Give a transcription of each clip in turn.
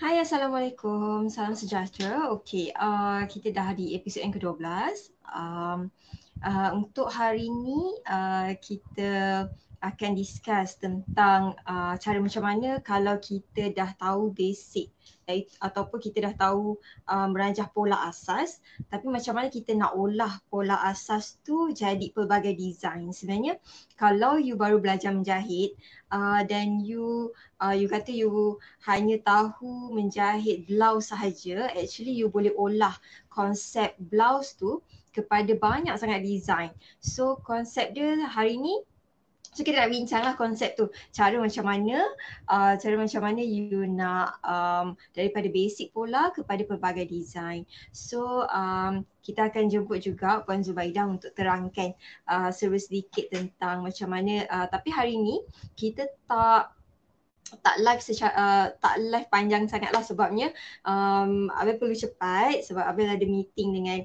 Hai, Assalamualaikum. Salam sejahtera. Okey, kita dah di episod yang ke-12. Untuk hari ini, kita akan discuss tentang cara macam mana kalau kita dah tahu basic ataupun kita dah tahu merajah pola asas, tapi macam mana kita nak olah pola asas tu jadi pelbagai design. Sebenarnya kalau you baru belajar menjahit dan you kata you hanya tahu menjahit blouse sahaja, actually you boleh olah konsep blouse tu kepada banyak sangat design. So konsep dia hari ni, so kita nak bincang lah konsep tu. Cara macam mana you nak daripada basic pola kepada pelbagai design. So kita akan jemput juga Puan Zubaidah untuk terangkan sedikit tentang macam mana. Tapi hari ni kita tak live tak live panjang sangat lah sebabnya Abel perlu cepat sebab Abel ada meeting dengan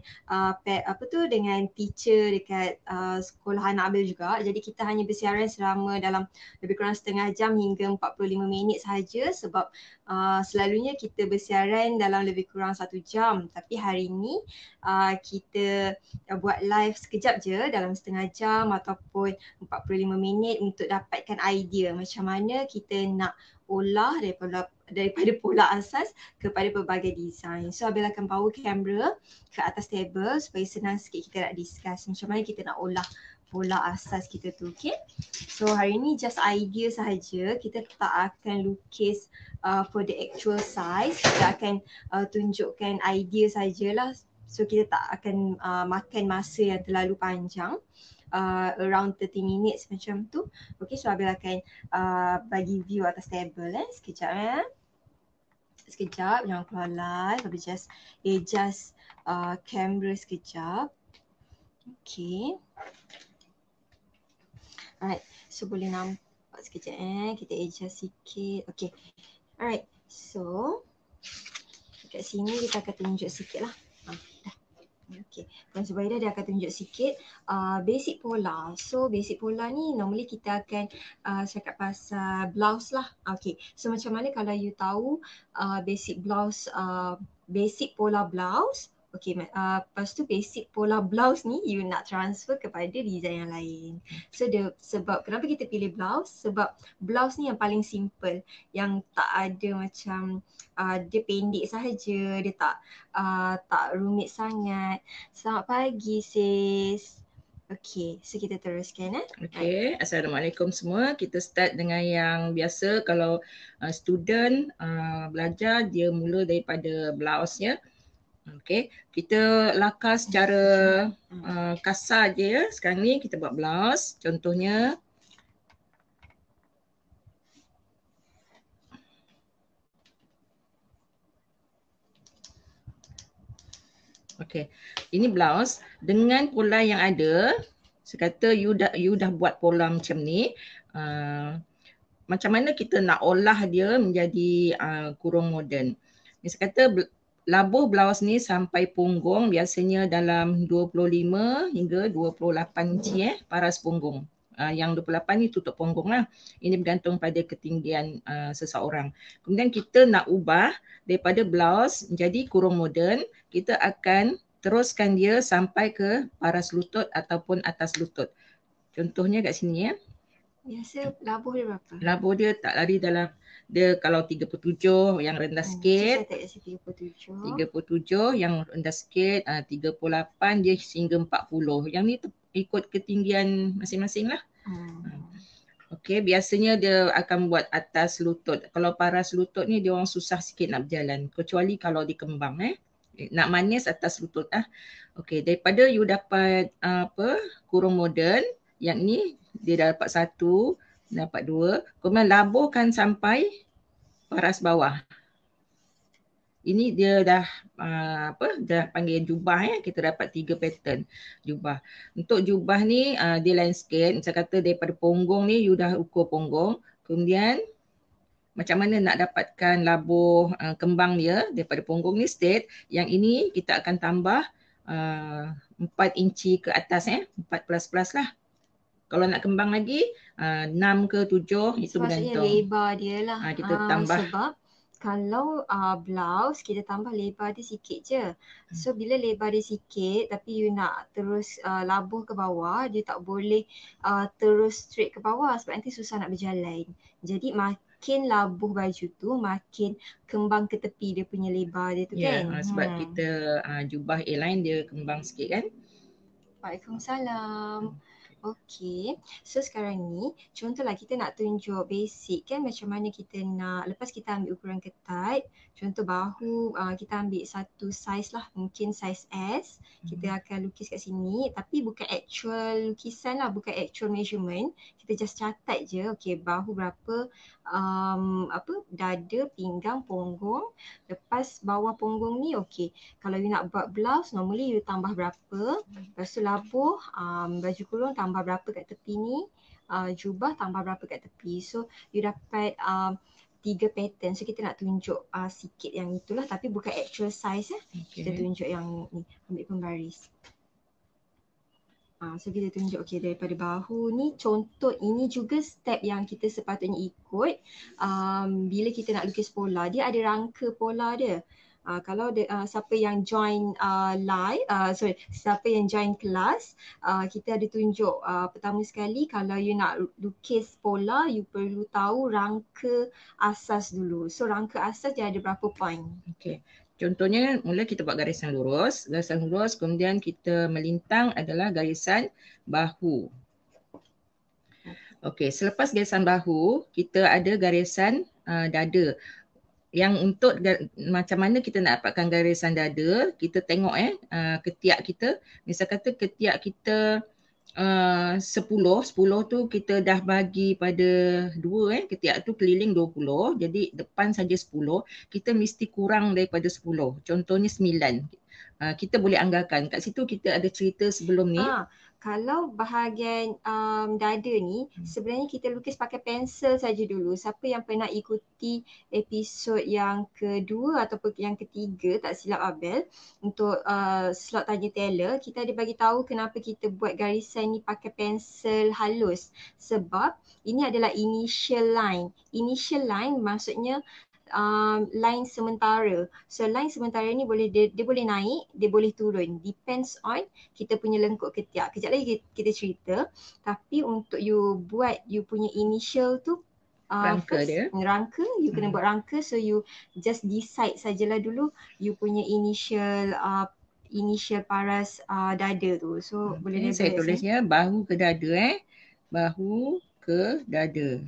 dengan teacher dekat sekolah anak Abel juga. Jadi kita hanya bersiaran selama dalam lebih kurang setengah jam hingga 45 minit sahaja sebab selalunya kita bersiaran dalam lebih kurang 1 jam, tapi hari ini kita buat live sekejap je dalam setengah jam ataupun 45 minit untuk dapatkan idea macam mana kita nak olah daripada pola asas kepada pelbagai design. So Abel akan power kamera ke atas table supaya senang sikit kita nak discuss macam mana kita nak olah pola asas kita tu, okay? So hari ni just idea sahaja, kita tak akan lukis for the actual size, kita akan tunjukkan idea sajalah. So kita tak akan makan masa yang terlalu panjang. Around 30 minutes macam tu. Okay, so Abel akan bagi view atas table sekejap sekejap, jangan keluar live. Abel just adjust camera sekejap. Okay, alright, so boleh nampak sekejap kita adjust sikit. Okay, alright, so kat sini kita akan tunjuk sikit lah. Dah. Okay, Puan Zubaidah dia akan tunjuk sikit basic pola. So basic pola ni normally kita akan cakap pasal blouse lah. Okay, so macam mana kalau you tahu basic blouse, basic pola blouse. Okay, lepas tu basic pola blouse ni you nak transfer kepada design yang lain. So sebab kenapa kita pilih blouse? Sebab blouse ni yang paling simple, yang tak ada macam dia pendek sahaja, dia tak rumit sangat. Selamat pagi sis. Okay, so kita teruskan Okay, Assalamualaikum semua. Kita start dengan yang biasa. Kalau student belajar, dia mula daripada blouse ya. Okay, kita lakar secara kasar je ya. Sekarang ni kita buat blouse. Contohnya okay, ini blouse dengan pola yang ada. Sekata you dah buat pola macam ni, macam mana kita nak olah dia menjadi kurung moden. Ni sekata labuh blouse ni sampai punggung biasanya dalam 25 hingga 28 inci paras punggung. Yang 28 ni tutup punggung lah. Ini bergantung pada ketinggian seseorang. Kemudian kita nak ubah daripada blouse menjadi kurung moden, kita akan teruskan dia sampai ke paras lutut ataupun atas lutut. Contohnya kat sini ya. Biasa labuh dia berapa? Labuh dia tak lari dalam, dia kalau 37 yang rendah sikit, 37 yang rendah sikit, 38 dia sehingga 40. Yang ni ikut ketinggian masing-masing lah. Okey, biasanya dia akan buat atas lutut. Kalau paras lutut ni dia orang susah sikit nak berjalan, kecuali kalau dikembang nak manis atas lutut Okey, daripada you dapat kurung moden, yang ni dia dah dapat 1, dapat 2, kemudian labuhkan sampai paras bawah. Ini dia dah dah panggil jubah kita dapat 3 pattern jubah. Untuk jubah ni dia lain sikit. Macam kata daripada punggung ni you dah ukur punggung, kemudian macam mana nak dapatkan labuh kembang dia daripada punggung ni straight. Yang ini kita akan tambah 4 inci ke atas 4 plus lah. Kalau nak kembang lagi 6 ke 7 itu bergantung. Maksudnya lebar dia lah. Kita tambah. Sebab kalau blouse kita tambah lebar dia sikit je. So bila lebar dia sikit tapi you nak terus labuh ke bawah, dia tak boleh terus straight ke bawah sebab nanti susah nak berjalan. Jadi makin labuh baju tu makin kembang ke tepi dia punya lebar dia tu kan. Sebab kita jubah A-line dia kembang sikit kan. Waalaikumsalam. Okey, so sekarang ni contohlah kita nak tunjuk basic kan macam mana kita nak, lepas kita ambil ukuran ketat, contoh bahu kita ambil satu saiz lah, mungkin saiz S, kita akan lukis kat sini tapi bukan actual lukisan lah, bukan actual measurement, kita just catat je, okey bahu berapa, dada, pinggang, punggung, lepas bawah punggung ni okey, kalau you nak buat blouse normally you tambah berapa, lepas tu labuh, baju kurung tambah berapa kat tepi ni, jubah tambah berapa kat tepi. So you dapat 3 pattern. So kita nak tunjuk sikit yang itulah tapi bukan actual size ya. Kita tunjuk yang ni, ambil pembaris. So kita tunjuk daripada bahu ni, contoh ini juga step yang kita sepatutnya ikut bila kita nak lukis pola. Dia ada rangka pola dia. Kalau siapa yang join siapa yang join kelas, kita ada tunjuk pertama sekali kalau you nak lukis pola, you perlu tahu rangka asas dulu. So rangka asas dia ada berapa point. Contohnya mula kita buat garisan lurus, kemudian kita melintang adalah garisan bahu. Selepas garisan bahu, kita ada garisan dada. Yang untuk macam mana kita nak dapatkan garisan dada, kita tengok ketiak kita. Misal kata ketiak kita 10 tu kita dah bagi pada 2 ketiak tu keliling 20, jadi depan saja 10, kita mesti kurang daripada 10. Contohnya 9. Kita boleh anggarkan. Kat situ kita ada cerita sebelum ni. Kalau bahagian dada ni sebenarnya kita lukis pakai pensel saja dulu. Siapa yang pernah ikuti episod yang kedua ataupun yang ketiga, tak silap Abel, untuk slot tanya Taylor, kita ada bagi tahu kenapa kita buat garisan ni pakai pensel halus. Sebab ini adalah initial line. Initial line maksudnya line sementara. So line sementara ni boleh dia boleh naik, dia boleh turun. Depends on kita punya lengkuk ketiak. Kejap lagi kita cerita. Tapi untuk you buat you punya initial tu rangka dia. Rangka, you kena buat rangka. So you just decide sajalah dulu you punya initial paras dada tu. So boleh saya tulisnya bahu ke dada bahu ke dada.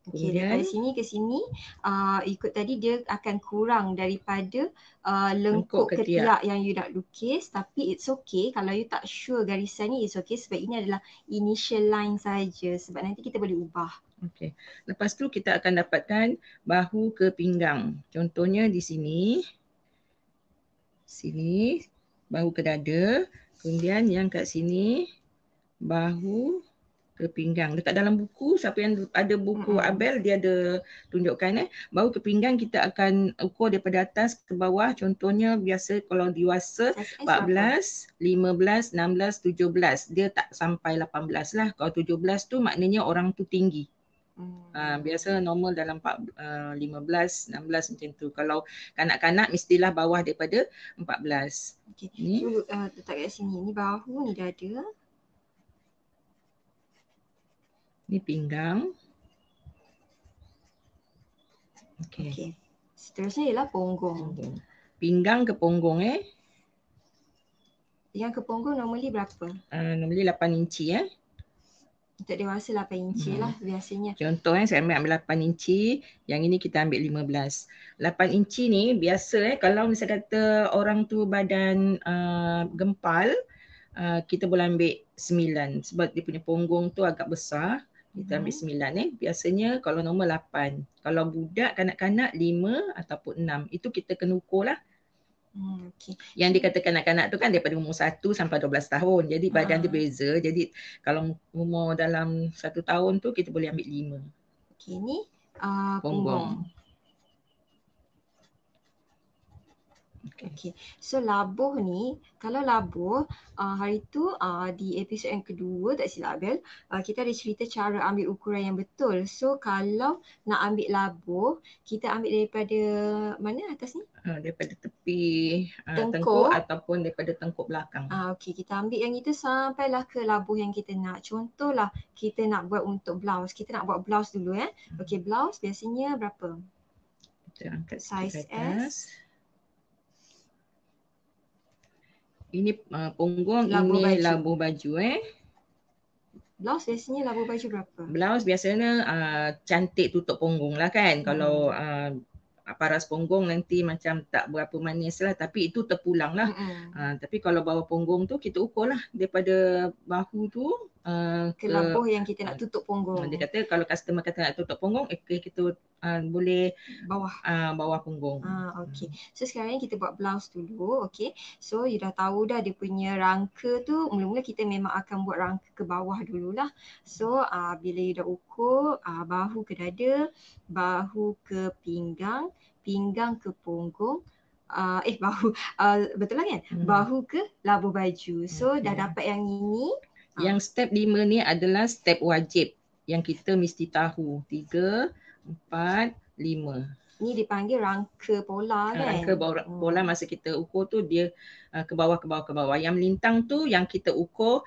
Daripada sini ke sini ikut tadi dia akan kurang daripada lengkuk ketiak yang you nak lukis, tapi it's okay kalau you tak sure garisan ni, it's okay sebab ini adalah initial line saja, sebab nanti kita boleh ubah. Lepas tu kita akan dapatkan bahu ke pinggang. Contohnya di sini bahu ke dada, kemudian yang kat sini bahu ke pinggang. Dekat dalam buku, siapa yang ada buku Abel, dia ada tunjukkan bahu ke pinggang kita akan ukur daripada atas ke bawah. Contohnya biasa kalau dewasa 14, 15, 16, 17. Dia tak sampai 18 lah. Kalau 17 tu maknanya orang tu tinggi. Biasa normal dalam 15, 16 macam tu. Kalau kanak-kanak mestilah bawah daripada 14. Ni letak kat sini. Ni bahu, ni dada. Ni pinggang. Seterusnya ialah punggung. Pinggang ke punggung Yang ke punggung normally berapa? Normally 8 inci Untuk dewasa 8 inci lah biasanya. Contoh saya ambil 8 inci, yang ini kita ambil 15. 8 inci ni biasa kalau misal kata orang tu badan gempal, kita boleh ambil 9 sebab dia punya punggung tu agak besar. Kita ambil 9 biasanya kalau normal 8. Kalau budak kanak-kanak 5 ataupun 6. Itu kita kena ukur lah. Yang dikatakan kanak-kanak tu kan daripada umur 1 sampai 12 tahun. Jadi badan dia beza. Jadi kalau umur dalam 1 tahun tu kita boleh ambil 5. Ni punggung. Okay. So labuh ni, kalau labuh hari tu di episod yang kedua tak silap Abel, kita ada cerita cara ambil ukuran yang betul. So kalau nak ambil labuh, kita ambil daripada mana atas ni? Daripada tepi Tengkuk ataupun daripada tengkuk belakang. Okey, kita ambil yang itu sampailah ke labuh yang kita nak. Contohlah kita nak buat untuk blouse. Kita nak buat blouse dulu Okey, blouse biasanya berapa? Kita angkat size sikit ke atas. S. Ini punggung, Labuh ini baju. labuh baju Blouse biasanya labuh baju berapa? Blouse biasanya cantik tutup punggung lah kan. Kalau paras punggung nanti macam tak berapa manis lah, tapi itu terpulang lah. Tapi kalau bawah punggung tu kita ukur lah daripada bahu tu ke labuh yang kita nak tutup punggung. Dia kata kalau customer kata nak tutup punggung, kita boleh bawah punggung. Okey. So sekarang ni kita buat blouse dulu. Okey. So you dah tahu dah dia punya rangka tu, mula-mula kita memang akan buat rangka ke bawah dululah. So bila you dah ukur bahu ke dada, bahu ke pinggang, pinggang ke punggung, bahu betul lah kan? Bahu ke labuh baju. So dah dapat yang ini. Yang step 5 ni adalah step wajib yang kita mesti tahu. 3, 4, 5. Ni dipanggil rangka pola kan? Rangka pola masa kita ukur tu dia ke bawah, ke bawah, ke bawah. Yang melintang tu yang kita ukur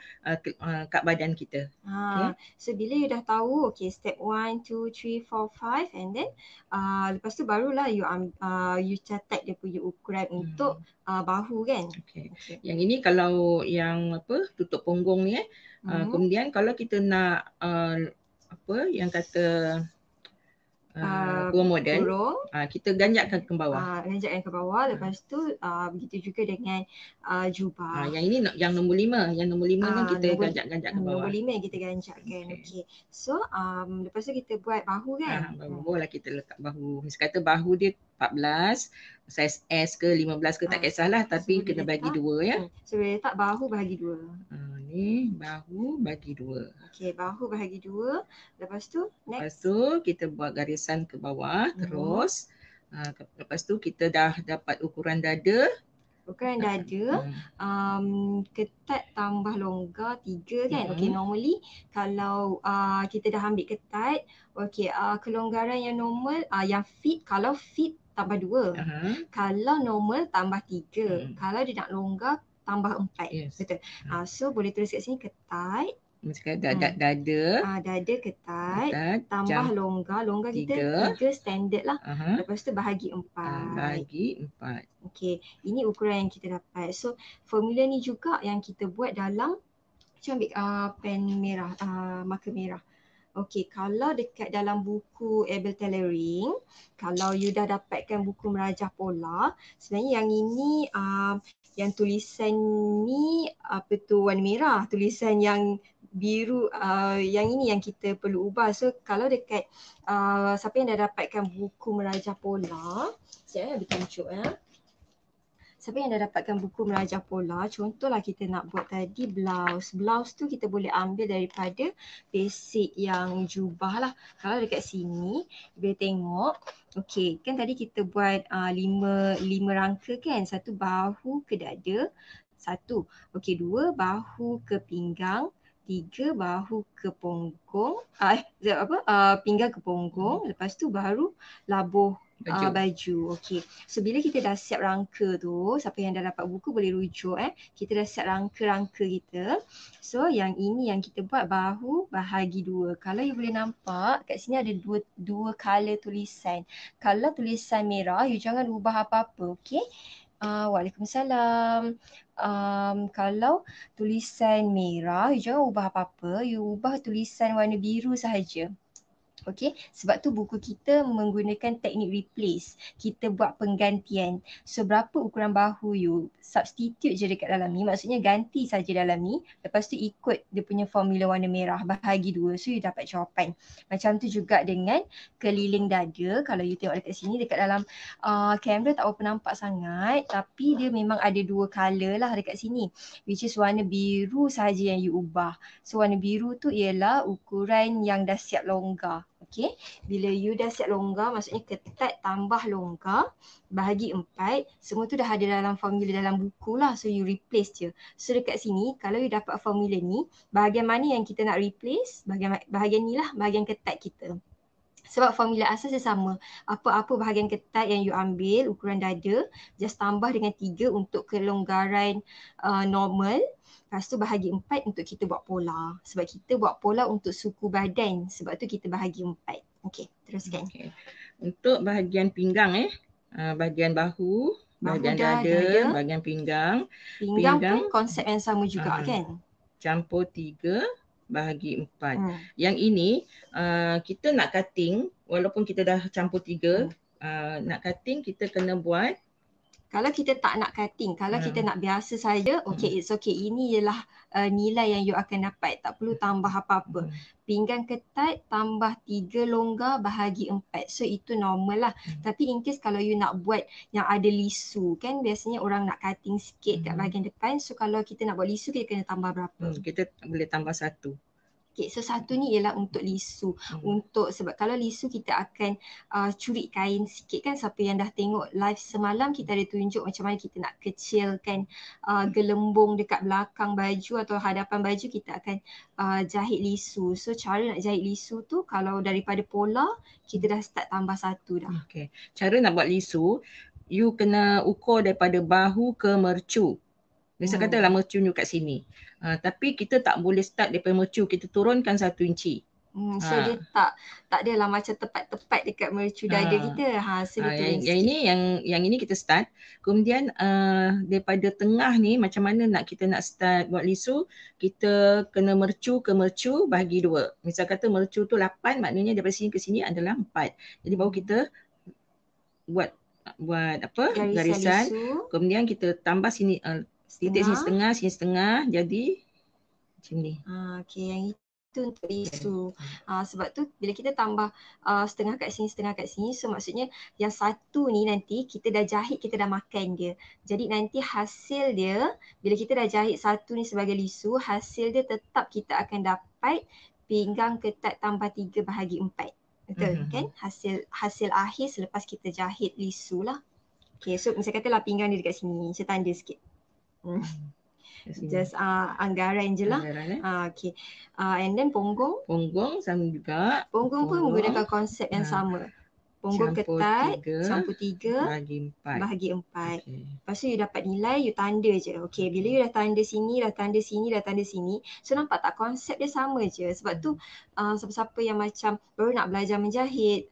kat badan kita. Okay. So bila you dah tahu, okay, step 1, 2, 3, 4, 5 and then lepas tu barulah you catat dia punya ukuran untuk bahu kan? Okay. Yang ini kalau yang tutup punggung ni kemudian kalau kita nak yang kata kurung moden, kita ganjakkan ke bawah. Ganjakkan ke bawah. Lepas tu begitu juga dengan jubah. Yang ini yang nombor 5. Yang nombor 5 ni kita ganjak-ganjak ke bawah. Nombor 5 yang kita ganjakkan. Okay. So lepas tu kita buat bahu kan? Barulah kita letak bahu. Misalnya kata bahu dia 14, saiz S ke 15 ke tak kisahlah, tapi kena bagi 2 So boleh letak bahu bahagi 2. Ni bahu bagi 2. Okey, bahu bahagi 2. Lepas tu next. Lepas tu kita buat garisan ke bawah terus. Lepas tu kita dah dapat ukuran dada. Ukuran dada, ketat tambah longgar 3 kan? Okey, normally kalau kita dah ambil ketat, okey, kelonggaran yang normal, yang fit, kalau fit tambah 2. Kalau normal tambah 3. Kalau dia nak longgar tambah 4. Yes. Betul. So boleh tulis kat sini ketat. Misalkan dada. Dada ketat tambah longgar. Longgar kita 3 standard lah. Lepas tu bahagi 4. Bahagi 4. Okey, ini ukuran yang kita dapat. So formula ni juga yang kita buat dalam, macam ambil pen merah, marker merah. Okey, kalau dekat dalam buku Able Tailoring, kalau you dah dapatkan buku merajah pola, sebenarnya yang ini yang tulisan ni warna merah, tulisan yang biru yang ini yang kita perlu ubah. So kalau dekat siapa yang dah dapatkan buku merajah pola, saya ambil tunjuk siapa yang dah dapatkan buku merajah pola, contohlah kita nak buat tadi blouse. Blouse tu kita boleh ambil daripada basic yang jubah lah. Kalau dekat sini, boleh tengok. Okey, kan tadi kita buat 5 rangka kan. 1 bahu ke dada. 1. Okey, 2 bahu ke pinggang. 3 bahu ke punggung. Pinggang ke punggung. Lepas tu baru labuh baju. Okey. So bila kita dah siap rangka tu, siapa yang dah dapat buku boleh rujuk kita dah siap rangka-rangka kita. So yang ini yang kita buat bahu bahagi 2. Kalau you boleh nampak kat sini ada dua color tulisan. Kalau tulisan merah, you jangan ubah apa-apa, okey? Waalaikumsalam. Kalau tulisan merah, you jangan ubah apa-apa, you ubah tulisan warna biru sahaja. Okey, sebab tu buku kita menggunakan teknik replace. Kita buat penggantian. So berapa ukuran bahu you, substitute je dekat dalam ni. Maksudnya ganti saja dalam ni. Lepas tu ikut dia punya formula warna merah, bahagi 2. So you dapat jawapan. Macam tu juga dengan keliling dada. Kalau you tengok dekat sini, dekat dalam kamera tak berapa nampak sangat. Tapi dia memang ada 2 color lah dekat sini. Which is warna biru sahaja yang you ubah. So warna biru tu ialah ukuran yang dah siap longgar. Okey, bila you dah siap longgar, maksudnya ketat tambah longgar bahagi 4, semua tu dah ada dalam formula dalam buku lah. So you replace je. So dekat sini kalau you dapat formula ni, bahagian mana yang kita nak replace, bahagian ni lah, bahagian ketat kita. Sebab formula asas dia sama. Apa-apa bahagian ketat yang you ambil, ukuran dada, just tambah dengan 3 untuk kelonggaran normal. Lepas tu bahagi 4 untuk kita buat pola. Sebab kita buat pola untuk suku badan. Sebab tu kita bahagi 4. Okey, teruskan. Okay. Untuk bahagian pinggang bahagian bahu, bahagian dada, bahagian pinggang. Pinggang pun konsep yang sama juga kan? Campur 3 bahagi 4. Yang ini kita nak cutting, walaupun kita dah campur 3, nak cutting kita kena buat. Kalau kita tak nak cutting, kalau kita nak biasa saja, okay, it's okay. Ini ialah nilai yang you akan dapat. Tak perlu tambah apa-apa. Pinggang ketat tambah 3 longgar bahagi 4. So itu normal lah. Tapi in case kalau you nak buat yang ada lisu, kan biasanya orang nak cutting sikit kat bahagian depan. So kalau kita nak buat lisu, kita kena tambah berapa? Kita boleh tambah 1. Okay, so satu ni ialah untuk lisu. Sebab kalau lisu kita akan curi kain sikit kan. Siapa yang dah tengok live semalam, kita ada tunjuk macam mana kita nak kecilkan gelembung dekat belakang baju atau hadapan baju, kita akan jahit lisu. So cara nak jahit lisu tu, kalau daripada pola, kita dah start tambah 1 dah. Okay. Cara nak buat lisu, you kena ukur daripada bahu ke mercu. Misal katalah mercu you kat sini. Tapi kita tak boleh start daripada mercu, kita turunkan 1 inci. So dia tak adalah macam tepat-tepat dekat mercu dada kita. So dia yang ini kita start. Kemudian daripada tengah ni macam mana kita nak start buat lisu, kita kena mercu ke mercu bahagi 2. Misal kata mercu tu 8, maknanya daripada sini ke sini adalah 4. Jadi baru kita buat apa? Garisan. Kemudian kita tambah sini titik sini setengah, jadi macam ni. Okey, yang itu untuk lisu. Sebab tu bila kita tambah setengah kat sini, so maksudnya yang satu ni nanti kita dah jahit, kita dah makan dia. Jadi nanti hasil dia, bila kita dah jahit satu ni sebagai lisu, hasil dia tetap kita akan dapat pinggang ketat tambah 3 bahagi 4. Betul kan? Hasil akhir selepas kita jahit lisu lah. Okay, so misal katalah pinggang dia dekat sini, saya tanda sikit. Just anggaran je lah. Okay. And then punggung sama juga. Punggung pun menggunakan konsep yang sama. Punggung ketat, campur 3 bahagi 4. Okay. Lepas tu you dapat nilai, you tanda je. Okay, bila you dah tanda sini, so nampak tak konsep dia sama je. Sebab tu siapa-siapa yang macam baru nak belajar menjahit,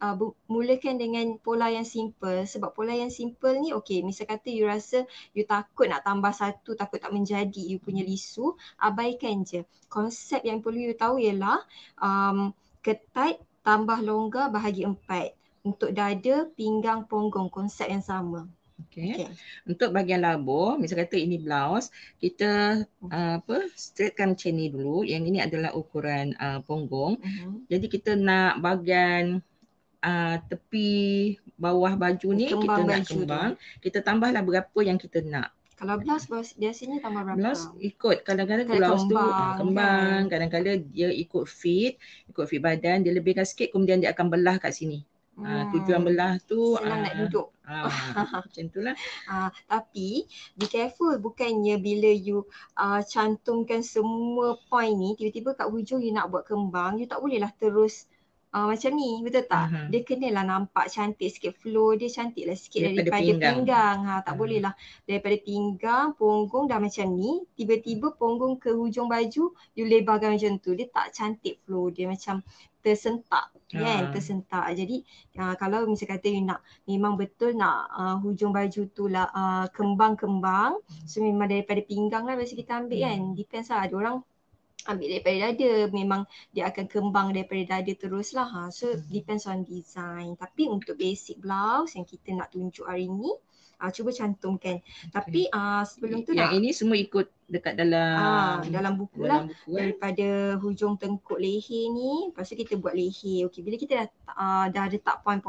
mulakan dengan pola yang simple. Sebab pola yang simple ni, okay, misal kata you rasa you takut nak tambah 1, takut tak menjadi you punya lisu, abaikan je. Konsep yang perlu you tahu ialah ketat tambah longgar bahagi 4. Untuk dada, pinggang, punggung, konsep yang sama. Okay. Untuk bahagian labur, misal kata ini blouse, kita straightkan macam ni dulu. Yang ini adalah ukuran punggung. Jadi kita nak bahagian tepi bawah baju ni, kita nak kembang. Kita tambahlah berapa yang kita nak. Kalau blouse biasanya tambah berapa? Blouse ikut, kadang-kadang blouse tu kembang, kadang-kadang dia ikut fit badan, dia lebihkan sikit, kemudian dia akan belah kat sini. Tujuan belah tu senang nak duduk. Macam itulah. Tapi be careful, bukannya bila you cantumkan semua point ni, tiba-tiba kat hujung you nak buat kembang, you tak bolehlah terus macam ni, betul tak? Dia kenalah nampak cantik sikit, flow dia cantiklah sikit daripada pinggang. Tak bolehlah daripada pinggang, punggung dah macam ni, tiba-tiba punggung ke hujung baju you lebarkan macam tu. Dia tak cantik flow dia, macam tersentak kan, tersentak. Jadi kalau misal kata you nak memang betul nak hujung baju tu lah kembang-kembang, so memang daripada pinggang lah biasa kita ambil kan. Depends lah, ada orang ambil daripada dada, memang dia akan kembang daripada dada terus lah. So depends on design. Tapi untuk basic blouse yang kita nak tunjuk hari ni, cuba cantumkan. Tapi sebelum tu yang ini semua ikut dekat dalam buku lah. Daripada hujung tengkuk leher ni, lepas tu kita buat leher. Okey, bila kita dah letak point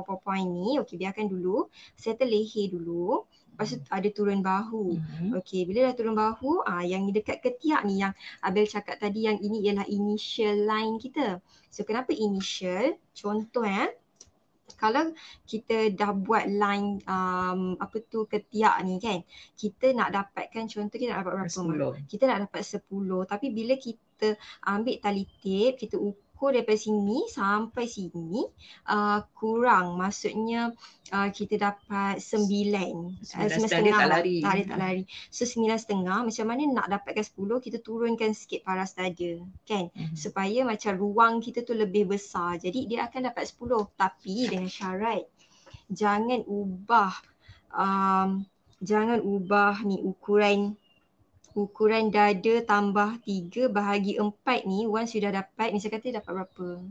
ni, okey, biarkan dulu. Settle leher dulu. Lepas tu ada turun bahu. Okey, bila dah turun bahu, yang dekat ketiak ni yang Abel cakap tadi, yang ini ialah initial line kita. So kenapa initial? Contoh kalau kita dah buat line ketiak ni kan, kita nak dapatkan, contoh kita nak dapat berapa Mak? Kita nak dapat 10, tapi bila kita ambil tali tip, kita ukur daripada sini sampai sini, kurang, maksudnya kita dapat 9. 9.5 tak lah. lari. Tak lari. So 9.5, macam mana nak dapatkan 10, kita turunkan sikit paras dada kan, supaya macam ruang kita tu lebih besar. Jadi dia akan dapat 10, tapi dengan syarat jangan ubah ni ukuran dada tambah 3 bahagi 4 ni. Once you dah dapat, misal kata dapat berapa,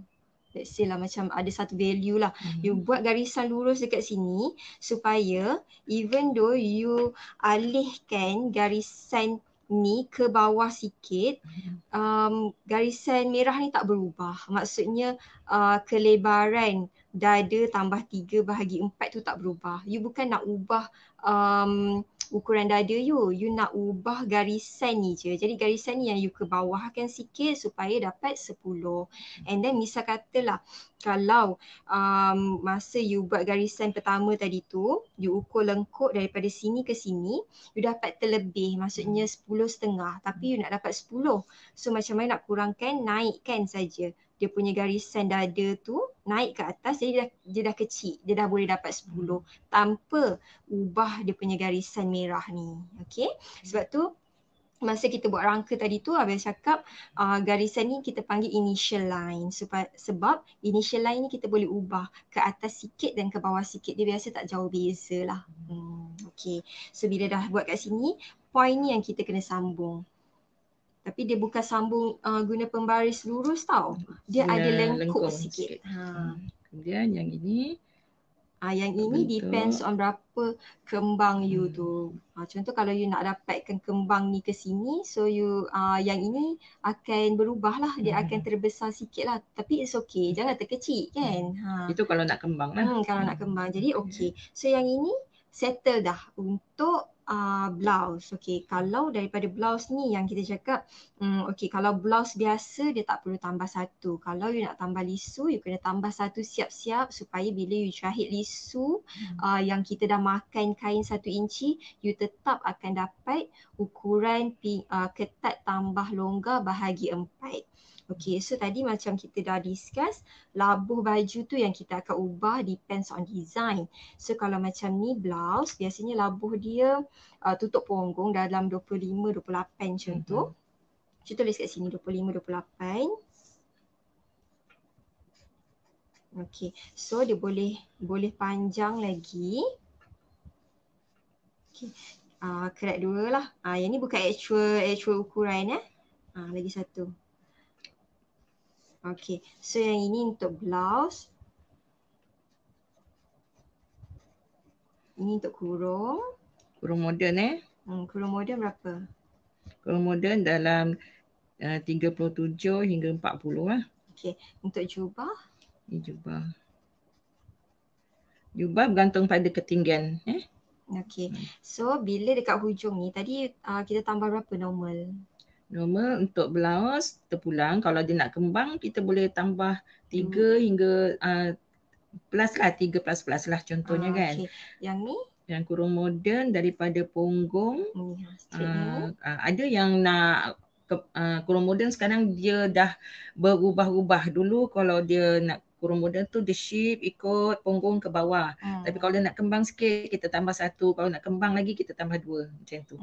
let's say lah macam ada satu value lah, you buat garisan lurus dekat sini supaya even though you alihkan garisan ni ke bawah sikit, garisan merah ni tak berubah. Maksudnya kelebaran dada tambah 3 bahagi 4 tu tak berubah. You bukan nak ubah ukuran dada you nak ubah garisan ni je. Jadi garisan ni yang you ke bawahkan sikit supaya dapat 10. And then misal katalah kalau masa you buat garisan pertama tadi tu, you ukur lengkuk daripada sini ke sini, you dapat terlebih, maksudnya 10.5, tapi you nak dapat 10. So macam mana nak kurangkan? Naikkan saja dia punya garisan dada tu, naik ke atas, jadi dia dah kecil, dia dah boleh dapat 10 tanpa ubah dia punya garisan merah ni. Okay, sebab tu masa kita buat rangka tadi tu, Abel cakap garisan ni kita panggil initial line, sebab initial line ni kita boleh ubah ke atas sikit dan ke bawah sikit, dia biasa tak jauh beza lah. Okay, so bila dah buat kat sini, point ni yang kita kena sambung. Tapi dia bukan sambung guna pembaris lurus tau. Dia ada lengkuk sikit. Kemudian yang ini, yang ini depends on berapa kembang you tu. Contoh kalau you nak dapatkan kembang ni ke sini, so you yang ini akan berubah lah. Dia akan terbesar sikit lah. Tapi it's okay. Jangan terkecil kan. Itu kalau nak kembang lah. Kalau nak kembang. Jadi okay. So yang ini settle dah untuk blouse. Okay, kalau daripada blouse ni yang kita cakap, okay, kalau blouse biasa dia tak perlu tambah 1. Kalau you nak tambah lisu, you kena tambah 1 siap-siap supaya bila you jahit lisu yang kita dah makan kain 1 inci, you tetap akan dapat ukuran ketat tambah longgar bahagi 4. Okay, so tadi macam kita dah discuss, labuh baju tu yang kita akan ubah depends on design. So kalau macam ni blouse, biasanya labuh dia tutup punggung dalam 25-28 macam tu. Saya tulis kat sini 25-28. Okay, so dia boleh panjang lagi. Okay, kerat 2 lah. Yang ni bukan actual ukuran lagi satu. Okay, so yang ini untuk blouse. Ini untuk kurung. Kurung moden Kurung moden berapa? Kurung moden dalam 37 hingga 40 lah. Okay, untuk jubah? Ini jubah. Jubah bergantung pada ketinggian. Okay, so bila dekat hujung ni, tadi kita tambah berapa normal? Normal untuk blouse terpulang, kalau dia nak kembang kita boleh tambah 3 hingga plus lah, 3 plus lah contohnya kan. Okay. Yang ni? Yang kurung moden daripada punggung, ada yang nak kurung moden sekarang dia dah berubah-ubah. Dulu kalau dia nak kurung moden tu dia shape ikut punggung ke bawah. Tapi kalau dia nak kembang sikit kita tambah 1, kalau nak kembang lagi kita tambah 2 macam tu.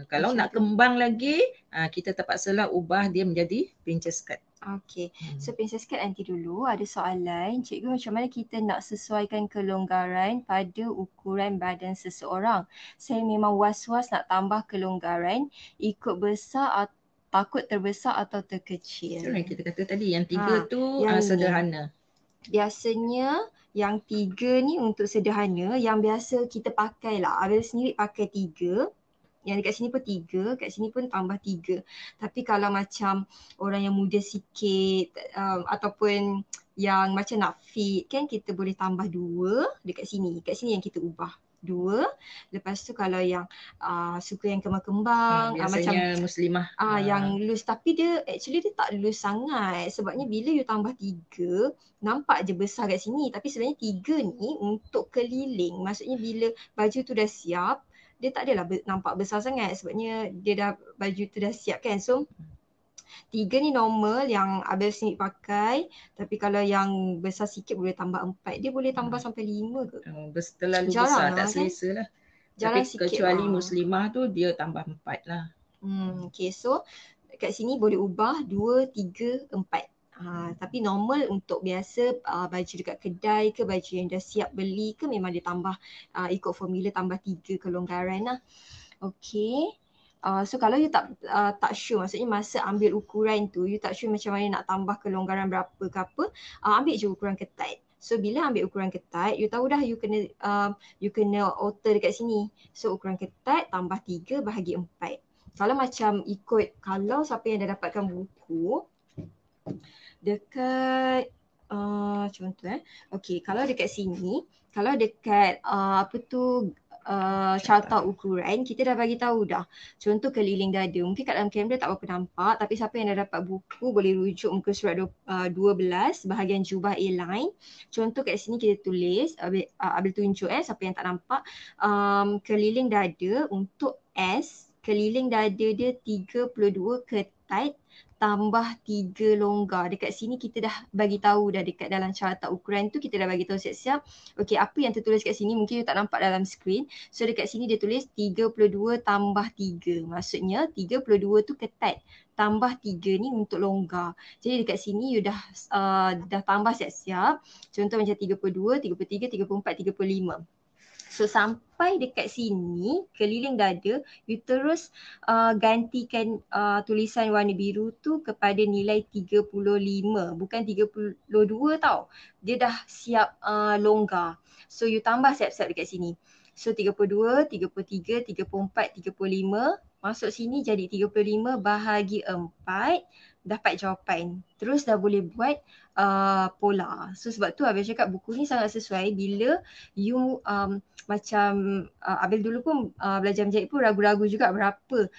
Kalau nak kembang lagi, kita terpaksalah ubah dia menjadi princess cut. Okay, so princess cut nanti dulu. Ada soalan, cikgu macam mana kita nak sesuaikan kelonggaran pada ukuran badan seseorang? Saya memang was-was nak tambah kelonggaran ikut besar takut terbesar atau terkecil. Itu yang kita kata tadi, yang 3 tu sederhana. Biasanya yang 3 ni untuk sederhana, yang biasa kita pakai lah. Abel sendiri pakai 3. Yang dekat sini pun 3, kat sini pun tambah 3. Tapi kalau macam orang yang muda sikit ataupun yang macam nak fit kan, kita boleh tambah 2 dekat sini. Kat sini yang kita ubah. 2. Lepas tu kalau yang suka yang kembang-kembang biasanya macam muslimah yang loose, tapi dia tak loose sangat. Sebabnya bila you tambah 3, nampak je besar kat sini, tapi sebenarnya 3 ni untuk keliling. Maksudnya bila baju tu dah siap, dia tak adalah nampak besar sangat sebabnya dia dah, baju tu dah siap kan. So 3 ni normal yang Abel sendiri pakai, tapi kalau yang besar sikit boleh tambah 4. Dia boleh tambah sampai 5 ke? Terlalu Jarang besar, tak lah, selesa lah. Jarang Tapi sikit kecuali lah. muslimah tu dia tambah 4 lah. Okay, so kat sini boleh ubah 2, 3, 4. Tapi normal untuk biasa baju dekat kedai ke, baju yang dah siap beli ke, memang dia tambah ikut formula tambah 3 kelonggaran lah. Okay. So kalau you tak sure, maksudnya masa ambil ukuran tu you tak sure macam mana nak tambah kelonggaran berapa ke apa, ambil je ukuran ketat. So bila ambil ukuran ketat, you tahu dah you kena alter dekat sini. So ukuran ketat tambah 3 bahagi 4. Kalau macam ikut, kalau siapa yang dah dapatkan buku dekat contoh okay, kalau dekat sini, kalau dekat carta ukuran, kita dah bagi tahu dah contoh keliling dada. Mungkin kat dalam kamera tak berapa nampak, tapi siapa yang dah dapat buku boleh rujuk muka surat 12 bahagian jubah A-line. Contoh kat sini kita tulis, Abel tunjuk siapa yang tak nampak, keliling dada untuk S, keliling dada dia 32 ketat tambah 3 longgar. Dekat sini kita dah bagi tahu dah, dekat dalam carta ukuran tu kita dah bagi tahu siap-siap. Okey, apa yang tertulis kat sini mungkin you tak nampak dalam skrin. So dekat sini dia tulis 32 tambah 3. Maksudnya 32 tu ketat, tambah 3 ni untuk longgar. Jadi dekat sini you dah tambah siap-siap. Contoh macam 32, 33, 34, 35. So sampai dekat sini keliling dada, you terus gantikan tulisan warna biru tu kepada nilai 35, bukan 32 tau. Dia dah siap longgar. So you tambah siap-siap dekat sini. So 32, 33, 34, 35, masuk sini jadi 35 bahagi 4, dapat jawapan. Terus dah boleh buat pola. So sebab tu Abel cakap buku ni sangat sesuai bila you macam Abel dulu pun belajar menjahit pun ragu-ragu juga berapa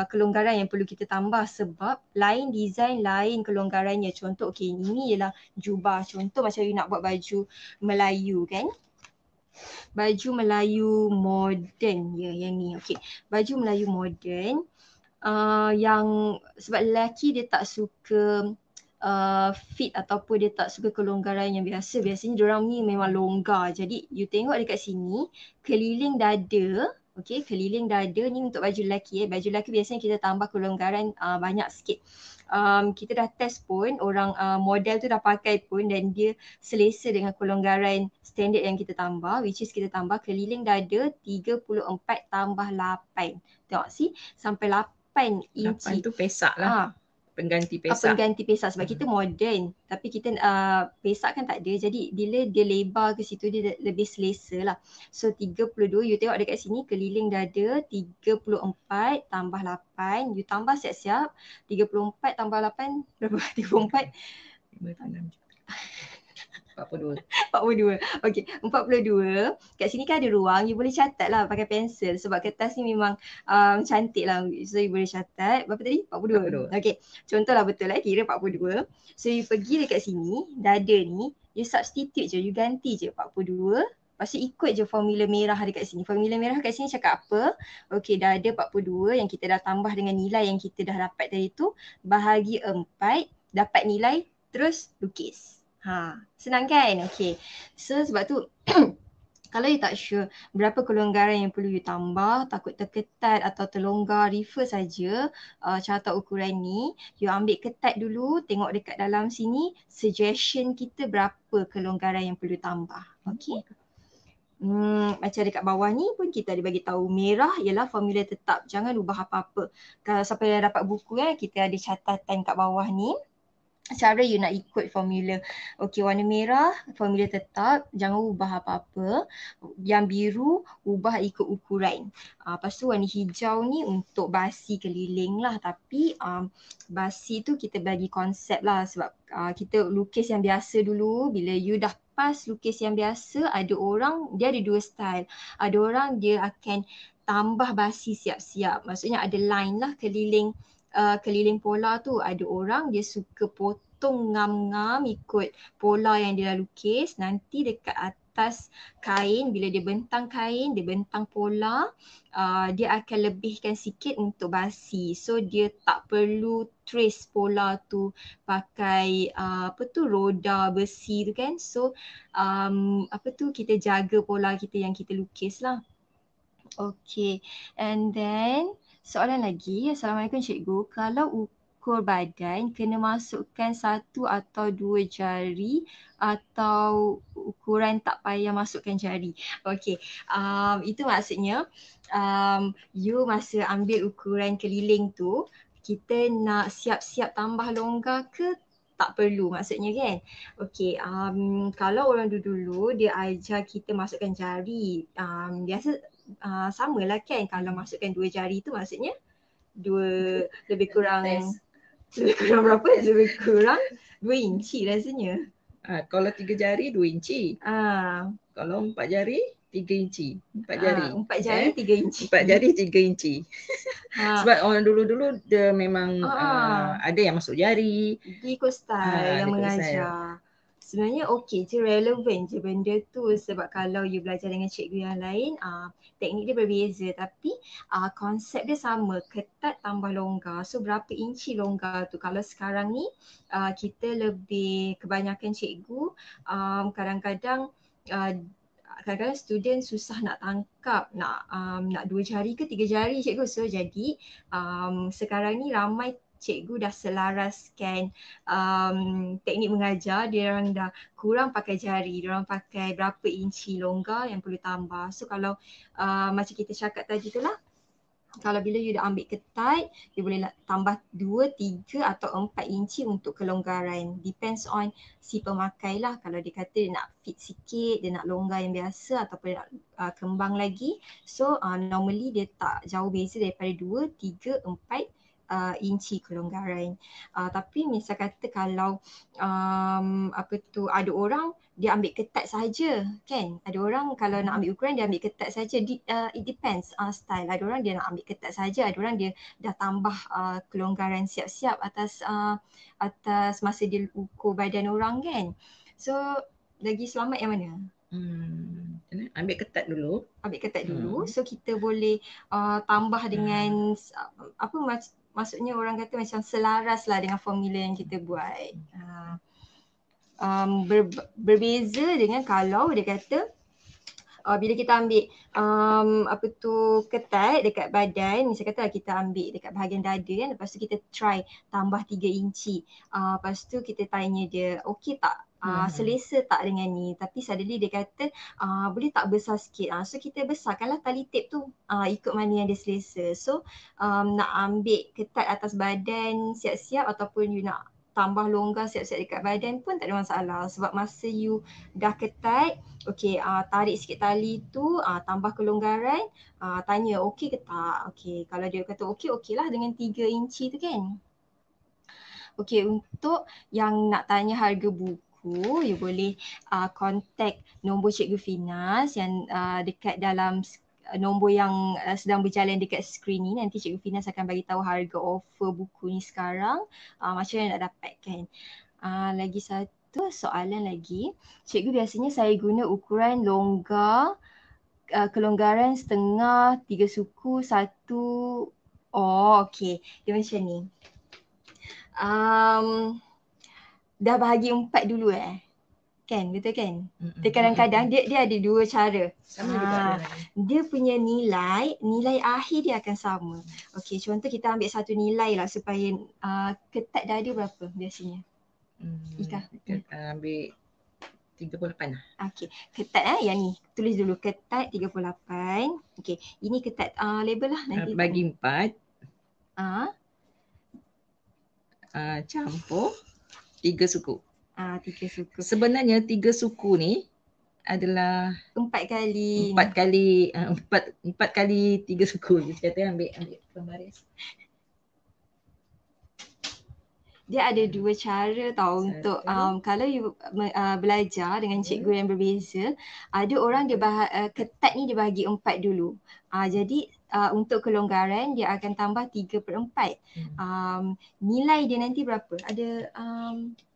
kelonggaran yang perlu kita tambah, sebab lain design, lain kelonggarannya. Contoh okay, ini ialah jubah. Contoh macam you nak buat baju Melayu kan, baju Melayu moden yang ni. Okay, baju Melayu moden yang sebab lelaki dia tak suka fit ataupun dia tak suka kelonggaran yang biasa. Biasanya diorang ni memang longgar. Jadi you tengok dekat sini keliling dada. Okay, keliling dada ni untuk baju lelaki. Baju lelaki biasanya kita tambah kelonggaran banyak sikit. Kita dah test pun, orang model tu dah pakai pun dan dia selesa dengan kelonggaran standard yang kita tambah, which is kita tambah keliling dada 34 tambah 8. Tengok sampai 8 inci. 8 tu pesak lah. Pengganti pesak. Pengganti pesak sebab kita moden, tapi kita pesak kan tak ada. Jadi bila dia lebar ke situ dia lebih selesa lah. So 32, you tengok dekat sini keliling dada 34 tambah 8, you tambah siap-siap. 34 tambah 8 berapa? 34 42. Okey, 42. Kat sini kan ada ruang, you boleh catat lah pakai pensel sebab kertas ni memang cantik lah. So you boleh catat. Berapa tadi? 42. Okey, contohlah betul kira 42. So you pergi dekat sini, dada ni, you substitute je, you ganti je 42. Lepas tu ikut je formula merah dekat sini. Formula merah kat sini cakap apa? Okey, dada 42 yang kita dah tambah dengan nilai yang kita dah dapat tadi tu, bahagi 4, dapat nilai, terus lukis. Senang kan? Okay. So sebab tu kalau you tak sure berapa kelonggaran yang perlu you tambah, takut terketat atau terlonggar, refer saja carta ukuran ni. You ambil ketat dulu, tengok dekat dalam sini suggestion kita berapa kelonggaran yang perlu tambah. Okay. Macam dekat bawah ni pun kita ada bagi tahu merah ialah formula tetap. Jangan ubah apa-apa. Kalau siapa yang dapat buku kita ada catatan kat bawah ni. Cara you nak ikut formula. Okey, warna merah formula tetap, jangan ubah apa-apa. Yang biru ubah ikut ukuran. Lepas tu warna hijau ni untuk basi keliling lah, tapi basi tu kita bagi konsep lah sebab kita lukis yang biasa dulu. Bila you dah selepas lukis yang biasa, ada orang dia ada dua style. Ada orang dia akan tambah basi siap-siap. Maksudnya ada line lah keliling pola tu. Ada orang dia suka potong ngam-ngam ikut pola yang dia dah lukis. Nanti dekat atas kain, bila dia bentang kain, dia bentang pola, dia akan lebihkan sikit untuk basi. So dia tak perlu trace pola tu pakai roda besi tu kan. So kita jaga pola kita yang kita lukis lah. Okay, and then soalan lagi. Assalamualaikum cikgu. Kalau ukur badan kena masukkan 1 atau 2 jari atau ukuran tak payah masukkan jari. Okay, itu maksudnya you masa ambil ukuran keliling tu, kita nak siap-siap tambah longgar ke tak perlu maksudnya kan. Okay, kalau orang dulu dia ajar kita masukkan jari, biasa samalah kan, kalau masukkan 2 jari tu maksudnya lebih kurang berapa? Lebih kurang 2 inci rasanya. Kalau 3 jari 2 inci. Kalau 4 jari 3 inci. 4 jari. 4 jari 3 inci. 4 jari 3 inci. Sebab orang dulu-dulu dia memang ada yang masuk jari. Ikut style yang mengajar. Sebenarnya okey je, relevan je benda tu, sebab kalau you belajar dengan cikgu yang lain, teknik dia berbeza tapi konsep dia sama, ketat tambah longgar. So berapa inci longgar tu? Kalau sekarang ni kita lebih kebanyakan cikgu kadang-kadang student susah nak tangkap nak 2 jari ke 3 jari cikgu. So jadi sekarang ni ramai cikgu dah selaraskan teknik mengajar. Dia orang dah kurang pakai jari, dia orang pakai berapa inci longgar yang perlu tambah. So kalau macam kita cakap tadi tu lah, kalau bila you dah ambil ketat, you boleh tambah 2, 3 atau 4 inci untuk kelonggaran. Depends on si pemakai lah. Kalau dia kata dia nak fit sikit, dia nak longgar yang biasa ataupun nak kembang lagi. So normally dia tak jauh beza daripada 2, 3, 4 inci kelonggaran. Tapi misal kata kalau ada orang dia ambil ketat saja kan. Ada orang kalau nak ambil ukuran dia ambil ketat saja. It depends style. Ada orang dia nak ambil ketat saja, ada orang dia dah tambah kelonggaran siap-siap atas masa dia ukur badan orang kan. So lagi selamat yang mana? Ambil ketat dulu. Ambil ketat dulu. So kita boleh tambah dengan maksudnya orang kata macam selaras lah dengan formula yang kita buat. Berbeza dengan kalau dia kata bila kita ambil ketat dekat badan, misal kata kita ambil dekat bahagian dada kan, lepas tu kita try tambah 3 inci. Lepas tu kita tanya dia, okey tak? Selesa tak dengan ni? Tapi suddenly dia kata boleh tak besar sikit? So kita besarkanlah tali tape tu ikut mana yang dia selesa. So nak ambil ketat atas badan siap-siap ataupun you nak tambah longgar siap-siap dekat badan pun tak ada masalah. Sebab masa you dah ketat, okey, tarik sikit tali tu, tambah kelonggaran, tanya okey ke tak? Okey, kalau dia kata okey lah dengan 3 inci tu kan. Okey, untuk yang nak tanya harga buku, you boleh contact nombor Cikgu Finas yang dekat dalam nombor yang sedang berjalan dekat skrin ni. Nanti Cikgu Finas akan bagi tahu harga offer buku ni sekarang, macam mana nak dapatkan. Lagi satu soalan lagi. Cikgu, biasanya saya guna ukuran longgar, kelonggaran setengah, 3 suku, 1. Okey. Dia macam ni. Dah bahagi 4 dulu kan, betul kan? Dia kadang-kadang dia ada 2 cara. Dia punya nilai akhir dia akan sama. Okey, contoh kita ambil satu nilai lah supaya ketat dada berapa biasanya? Ika ambil 38 lah. Okey, ketat yang ni. Tulis dulu ketat 38. Okey, ini ketat label lah nanti. Bagi 4. Campur 3 suku. 3 suku. Sebenarnya 3 suku ni adalah 4 kali 4 kali 3 suku. Dia kata ambil pembaris. Dia ada dua cara tau untuk kalau you belajar dengan cikgu yang berbeza, ada orang dia ketat ni dia bahagi 4 dulu. Jadi untuk kelonggaran dia akan tambah 3/4. Nilai dia nanti berapa? Ada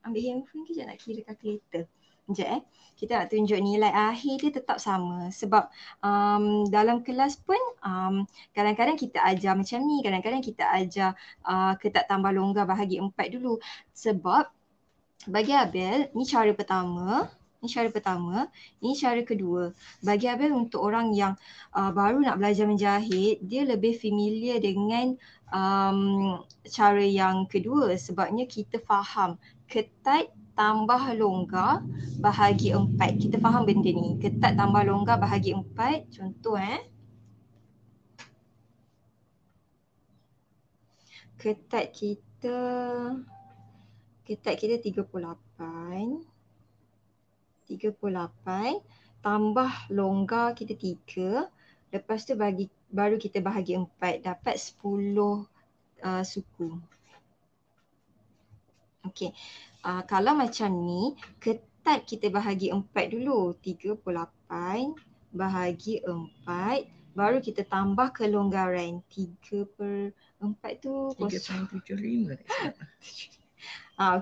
ambil handphone ke nak kira kalkulator? Sekejap kita nak tunjuk nilai akhir dia tetap sama sebab dalam kelas pun kadang-kadang kita ajar macam ni, kadang-kadang kita ajar ketat tambah longgar bahagi 4 dulu. Sebab bagi Abel ni cara pertama, ini cara kedua. Bagi Abel untuk orang yang baru nak belajar menjahit, dia lebih familiar dengan cara yang kedua sebabnya kita faham ketat tambah longgar bahagi 4. Kita faham benda ni. Ketat tambah longgar bahagi 4. Contoh ketat kita 38 tambah longgar kita 3. Lepas tu baru kita bahagi 4, dapat 10 suku. Okey. Kalau macam ni, ketat kita bahagi 4 dulu. 38 bahagi 4. Baru kita tambah kelonggaran. 3/4 tu 3.75.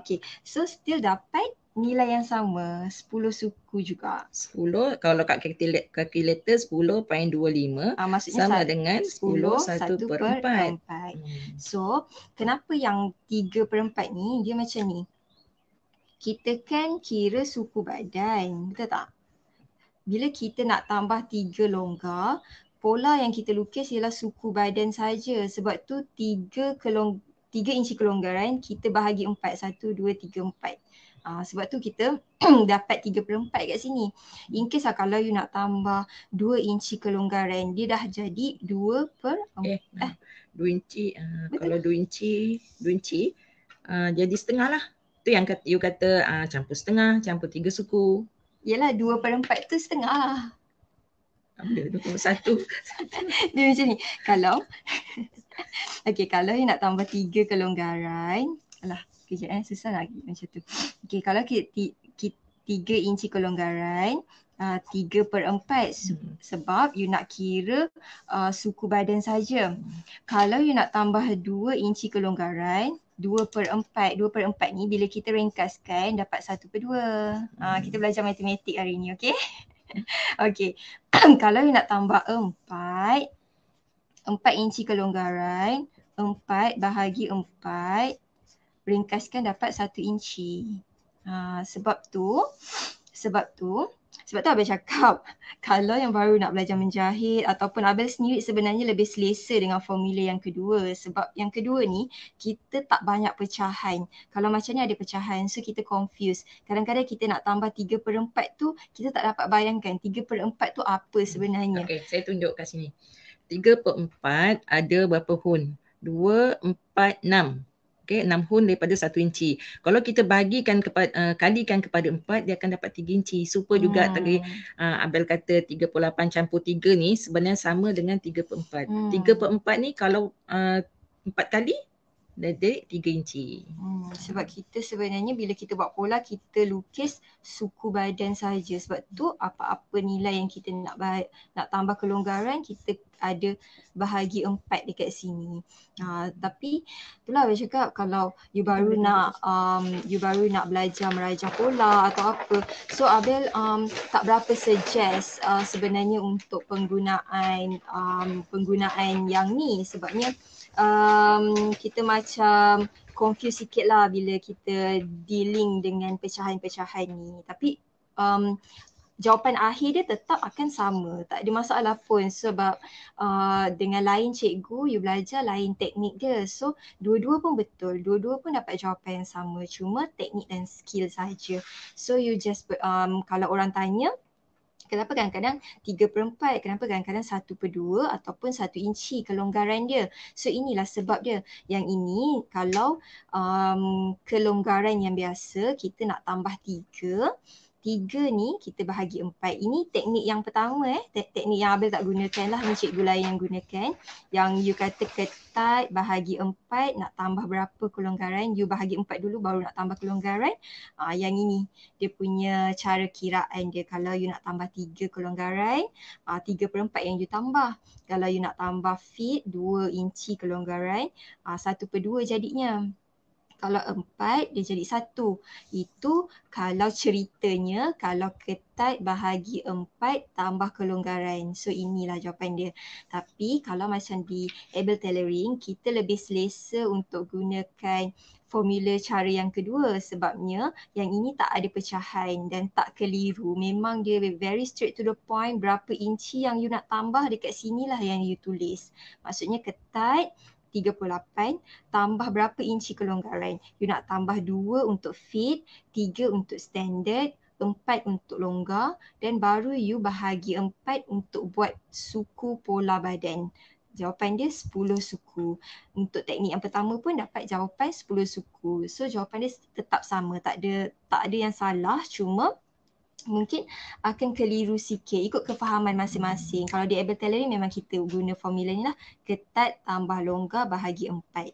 Okey. So still dapat nilai yang sama. 10 suku juga. 10 kalau kat kalkulator 10.25 sama dengan 10 1/4. So kenapa yang 3/4 ni dia macam ni? Kita kan kira suku badan, betul tak? Bila kita nak tambah 3 longgar, pola yang kita lukis ialah suku badan saja. Sebab tu 3 inci kelonggaran kita bahagi 4. 1, 2, 3, 4. Sebab tu kita dapat 3/4 kat sini. In case kalau you nak tambah 2 inci kelonggaran, dia dah jadi 2/4. 2 inci. Kalau 2 inci jadi setengah lah. Tu yang you kata campur setengah, campur 3 suku. Yelah 2/4 tu setengah lah. Ambil 2/1. Dia macam ni. Kalau kalau you nak tambah 3 kelonggaran, kejap susah lagi macam tu. Okey, kalau 3 inci kelonggaran, 3/4 sebab you nak kira suku badan saja. Kalau you nak tambah 2 inci kelonggaran, 2/4 ni bila kita ringkaskan dapat 1/2. Kita belajar matematik hari ni, okey? Okey. Kalau you nak tambah 4 inci kelonggaran, 4 bahagi 4, ringkaskan dapat 1 inci. Sebab tu Abel cakap kalau yang baru nak belajar menjahit ataupun Abel sendiri sebenarnya lebih selesa dengan formula yang kedua. Sebab yang kedua ni kita tak banyak pecahan. Kalau macam ni ada pecahan, so kita confuse. Kadang-kadang kita nak tambah 3/4 tu kita tak dapat bayangkan 3/4 tu apa sebenarnya. Okey, saya tunjuk kat sini. 3/4 ada berapa hun? 2, 4, 6. Okay, 6 hun daripada 1 inci. Kalau kita bagikan kalikan kepada 4, dia akan dapat 3 inci. Super juga tadi Abel kata 38 campur 3 ni sebenarnya sama dengan 3/4. 3/4 ni kalau 4 kali, jadi 3 inci. Sebab kita sebenarnya bila kita buat pola, kita lukis suku badan saja. Sebab tu apa-apa nilai yang kita nak tambah kelonggaran, kita ada bahagi 4 dekat sini. Tapi itulah Abel cakap kalau you baru nak belajar merajah pola atau apa, so Abel tak berapa suggest sebenarnya untuk penggunaan yang ni sebabnya kita macam confuse sikit lah bila kita dealing dengan pecahan-pecahan ni. Tapi jawapan akhir dia tetap akan sama. Tak ada masalah pun sebab dengan lain cikgu, you belajar lain teknik dia. So dua-dua pun betul. Dua-dua pun dapat jawapan yang sama. Cuma teknik dan skill saja. So you just kalau orang tanya, kenapa kadang-kadang 3/4, kenapa kadang-kadang 1/2 ataupun 1 inci kelonggaran dia. So inilah sebab dia. Yang ini kalau kelonggaran yang biasa kita nak tambah 3, 3 ni kita bahagi 4. Ini teknik yang pertama teknik yang Abil tak gunakan lah, ni cikgu lain yang gunakan. Yang you kata ketat bahagi 4, nak tambah berapa kelonggaran, you bahagi 4 dulu baru nak tambah kelonggaran. Yang ini dia punya cara kiraan dia. Kalau you nak tambah 3 kelonggaran, 3/4 yang you tambah. Kalau you nak tambah feet, 2 inci kelonggaran, 1/2 jadinya. Kalau 4 dia jadi 1. Itu kalau ceritanya kalau ketat bahagi 4 tambah kelonggaran. So inilah jawapan dia. Tapi kalau macam di able tailoring, kita lebih selesa untuk gunakan formula cara yang kedua, sebabnya yang ini tak ada pecahan dan tak keliru. Memang dia very straight to the point, berapa inci yang you nak tambah dekat sinilah yang you tulis. Maksudnya ketat 38 tambah berapa inci kelonggaran. You nak tambah 2 untuk fit, 3 untuk standard, 4 untuk longgar dan baru you bahagi 4 untuk buat suku pola badan. Jawapan dia 10 suku. Untuk teknik yang pertama pun dapat jawapan 10 suku. So jawapan dia tetap sama, tak ada yang salah, cuma mungkin akan keliru sikit ikut kefahaman masing-masing. Kalau di able tailoring memang kita guna formula ni lah, ketat tambah longgar bahagi 4.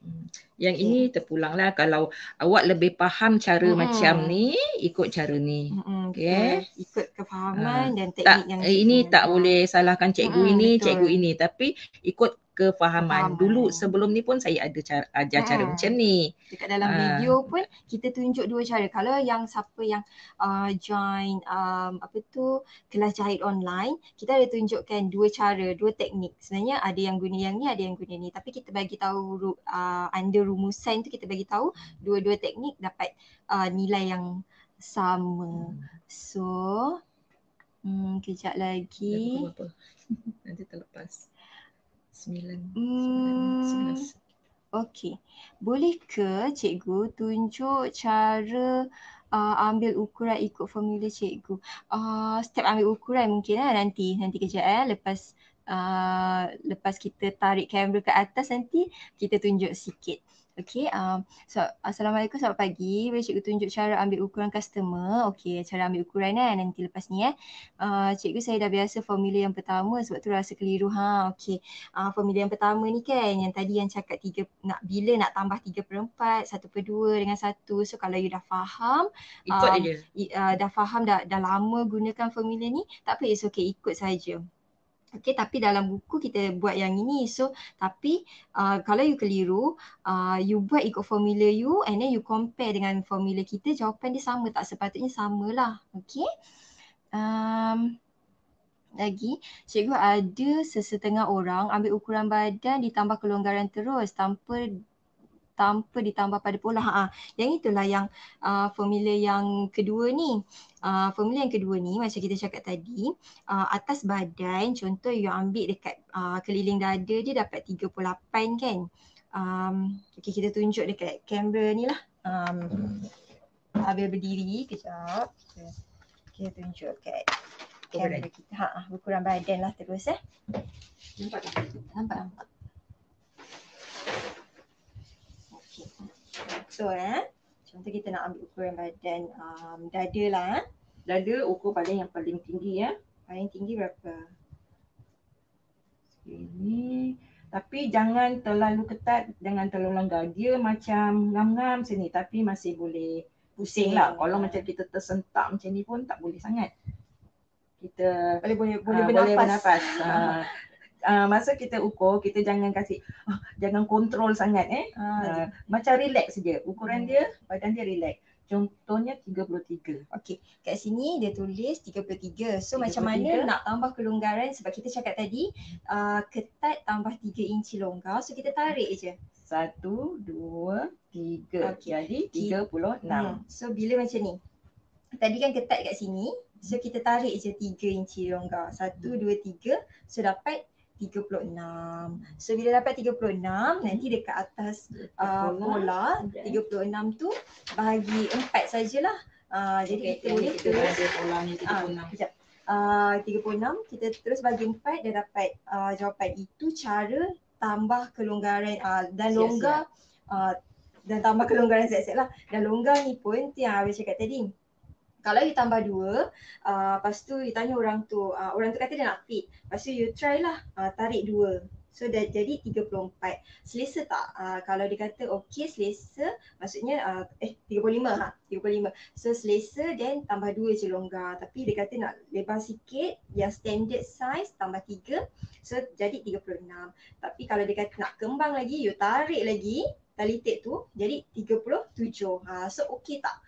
Yang ini terpulanglah kalau awak lebih faham cara macam ni, ikut cara ni. Betul. Ikut kefahaman dan teknik yang ini tak boleh salahkan cikgu ini, betul. cikgu ini, tapi ikut kefahaman. Dulu sebelum ni pun saya ada ajar cara macam ni. Dekat dalam video pun kita tunjuk 2 cara. Kalau yang siapa yang join kelas jahit online, kita ada tunjukkan 2 cara, 2 teknik. Sebenarnya ada yang guna yang ni, ada yang guna ni. Tapi kita bagi tahu under rumusan tu, kita bagi tahu dua-dua teknik dapat nilai yang sama. So kejap lagi. Nanti terlepas. 9. Okey. Boleh ke cikgu tunjuk cara ambil ukuran ikut formula cikgu? Step ambil ukuran mungkin nanti kejap lepas kita tarik kamera ke atas nanti kita tunjuk sikit. Okey, so Assalamualaikum, selamat pagi. Boleh cikgu tunjuk cara ambil ukuran customer? Okey, cara ambil ukuran nanti lepas ni cikgu saya dah biasa formula yang pertama sebab tu rasa keliru. Okey. Formula yang pertama ni kan yang tadi yang cakap bila nak tambah 3/4, 1/2 dengan 1. So kalau you dah faham, ikut aja. Dah faham dah lama gunakan formula ni, tak apa, it's okay, ikut saja. Okay, tapi dalam buku kita buat yang ini. So, tapi kalau you keliru, you buat ikut formula you and then you compare dengan formula kita, jawapan dia sama tak? Sepatutnya samalah. Okay. Lagi, cikgu ada sesetengah orang ambil ukuran badan ditambah kelonggaran terus tanpa ditambah pada pola. Yang itulah yang formula yang kedua ni. Formula yang kedua ni macam kita cakap tadi, atas badan contoh you ambil dekat keliling dada dia dapat 38 kan. Okay, kita tunjuk dekat kamera ni lah. Habis berdiri kejap. Kita tunjuk kat kamera kita. Ukuran badan lah terus Nampak tak? Nampak. Okay. So contoh kita nak ambil ukuran badan dada lah. Dada ukur yang paling tinggi Paling tinggi berapa? Ini. Tapi jangan terlalu ketat, jangan terlalu longgar. Dia macam ngam-ngam sini tapi masih boleh pusing lah. Kalau macam kita tersentak macam ni pun tak boleh sangat. Kita boleh bernafas. Masa kita ukur, kita jangan jangan kontrol sangat macam relax saja. Ukuran dia, badan dia relax. Contohnya 33. Okey, kat sini dia tulis 33. So 33. Macam mana nak tambah kelonggaran, sebab kita cakap tadi ketat tambah 3 inci longgar. So kita tarik je. 1, 2, 3. Jadi 36. So bila macam ni, tadi kan ketat kat sini. So kita tarik je 3 inci longgar. 1, 2, 3. So dapat 36. So bila dapat 36, nanti dekat atas pola 36 tu bahagi 4 sajalah. Jadi kita boleh terus pola ni 36. 36 kita terus bagi 4 dan dapat jawapan. Itu cara tambah kelonggaran dan longgar dan tambah kelonggaran siap-siap lah. Dan longgar ni pun yang Abang cakap tadi. Kalau you tambah 2, lepas tu you tanya orang tu kata dia nak fit. Lepas tu you try lah, tarik 2. So jadi 34. Selesa tak? Kalau dia kata okey selesa, maksudnya 35 35. So selesa then tambah 2 je longgar. Tapi dia kata nak lebar sikit, yang standard size tambah 3. So jadi 36. Tapi kalau dia kata nak kembang lagi, you tarik lagi tali tape tu jadi 37. So okey tak?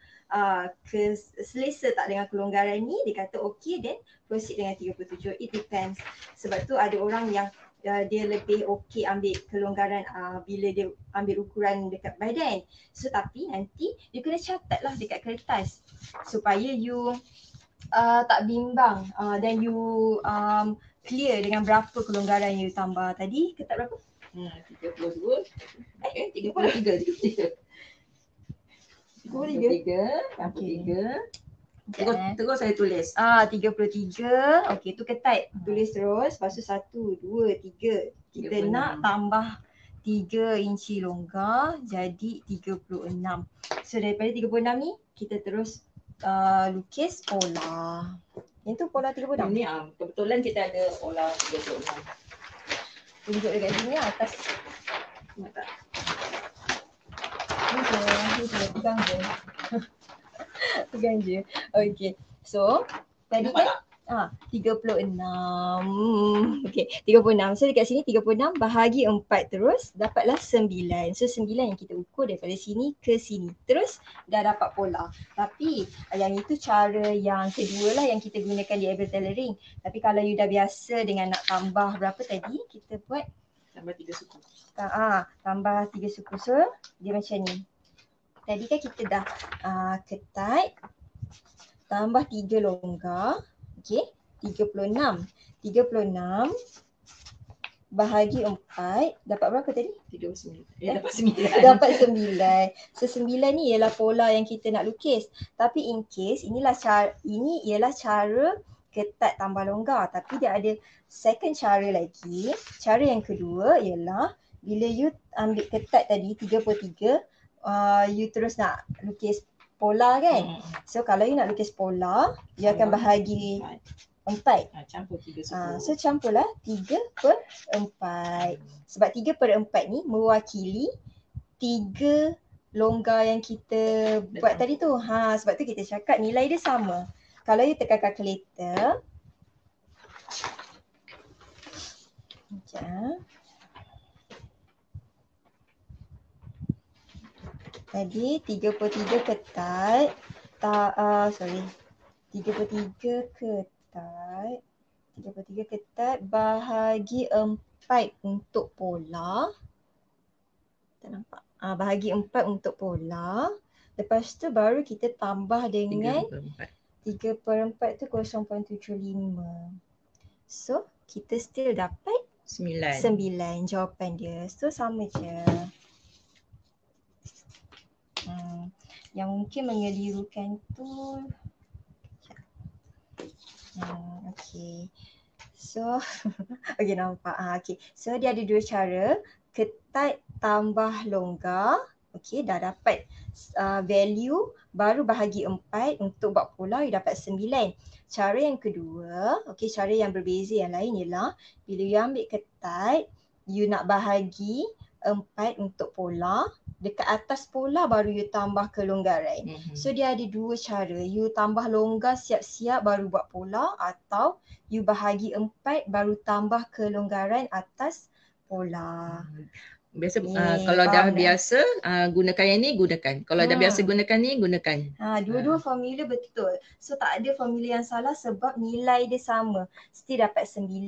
Selesa tak dengan kelonggaran ni? Dia kata okey, then proceed dengan 37. It depends. Sebab tu ada orang yang dia lebih okey ambil kelonggaran bila dia ambil ukuran dekat badan. So tapi nanti you kena catat lah dekat kertas supaya you tak bimbang dan you clear dengan berapa kelonggaran you tambah tadi. Ketat berapa? 32. 33. 33. Terus saya tulis. 33. Okey, tu ketat. Tulis terus. Lepas tu 1, 2, 3. Kita 36. Nak tambah 3 inci longgar jadi 36. So daripada 36 ni kita terus lukis pola. Yang tu pola 36. Ini kebetulan kita ada pola 36. Tunjuk dekat sini atas. Nampak tak? Ni je. Pegang je. Pegang je. Okay. So, tadi kan 36. Okay, 36. So dekat sini 36 bahagi 4 terus dapatlah 9. So 9 yang kita ukur daripada sini ke sini. Terus dah dapat pola. Tapi yang itu cara yang kedua lah yang kita gunakan di Able Tailoring. Tapi kalau you dah biasa dengan nak tambah berapa tadi, kita buat tambah 3 suku. Tambah 3 suku. So dia macam ni. Tadi kan kita dah ketat tambah 3 longgar. Okey, 36. 36 bahagi 4 dapat berapa tadi? 39. Dapat 9. Dapat 9. So 9 ni ialah pola yang kita nak lukis. Tapi in case ini ialah cara ketat tambah longgar, tapi dia ada second cara lagi. Cara yang kedua ialah bila you ambil ketat tadi 33, you terus nak lukis pola kan. So kalau you nak lukis pola, you akan bahagi 4. Campur 3 suku. So campurlah 3/4. Sebab 3/4 ni mewakili 3 longgar yang kita buat tadi tu. Sebab tu kita cakap nilai dia sama. Kalau you tekan kalkulator, sekejap. Tadi 33 ketat. 33 ketat bahagi 4 untuk pola. Tak nampak. Bahagi 4 untuk pola. Lepas tu baru kita tambah dengan 3/4 tu 0.75. So kita still dapat 9 jawapan dia. So sama je. Yang mungkin mengelirukan tu okay. So okay, nampak. Okay. So dia ada 2 cara. Ketat tambah longgar. Okay, dah dapat value, baru bahagi 4 untuk buat pola, you dapat 9. Cara yang kedua, okay, cara yang berbeza yang lain ialah bila you ambil ketat, you nak bahagi 4 untuk pola, dekat atas pola baru you tambah kelonggaran. So dia ada 2 cara. You tambah longgar siap-siap baru buat pola, atau you bahagi 4 baru tambah kelonggaran atas pola. Biasa kalau dah biasa gunakan yang ni, gunakan. Kalau dah biasa gunakan ni, gunakan. Dua-dua formula betul. So tak ada formula yang salah sebab nilai dia sama. Still dapat 9.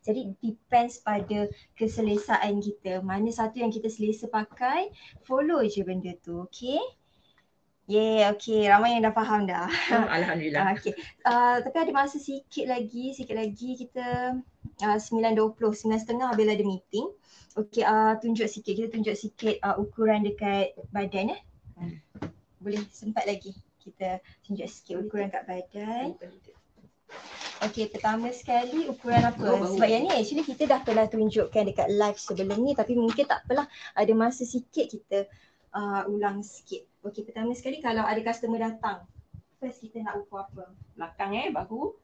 Jadi depends pada keselesaan kita. Mana satu yang kita selesa pakai, follow je benda tu. Okay? Okay. Ramai yang dah faham dah. Alhamdulillah. Okay. Tapi ada masa sikit lagi kita 9.20, 9.30 bila ada meeting. Okay, kita tunjuk sikit ukuran dekat badan Boleh sempat lagi kita tunjuk sikit ukuran kat badan. Okay, pertama sekali ukuran apa? Sebab yang ni actually kita dah pernah tunjukkan dekat live sebelum ni, tapi mungkin tak apalah, ada masa sikit kita ulang sikit. Okay, pertama sekali kalau ada customer datang, first kita nak ukur apa? Belakang bahu.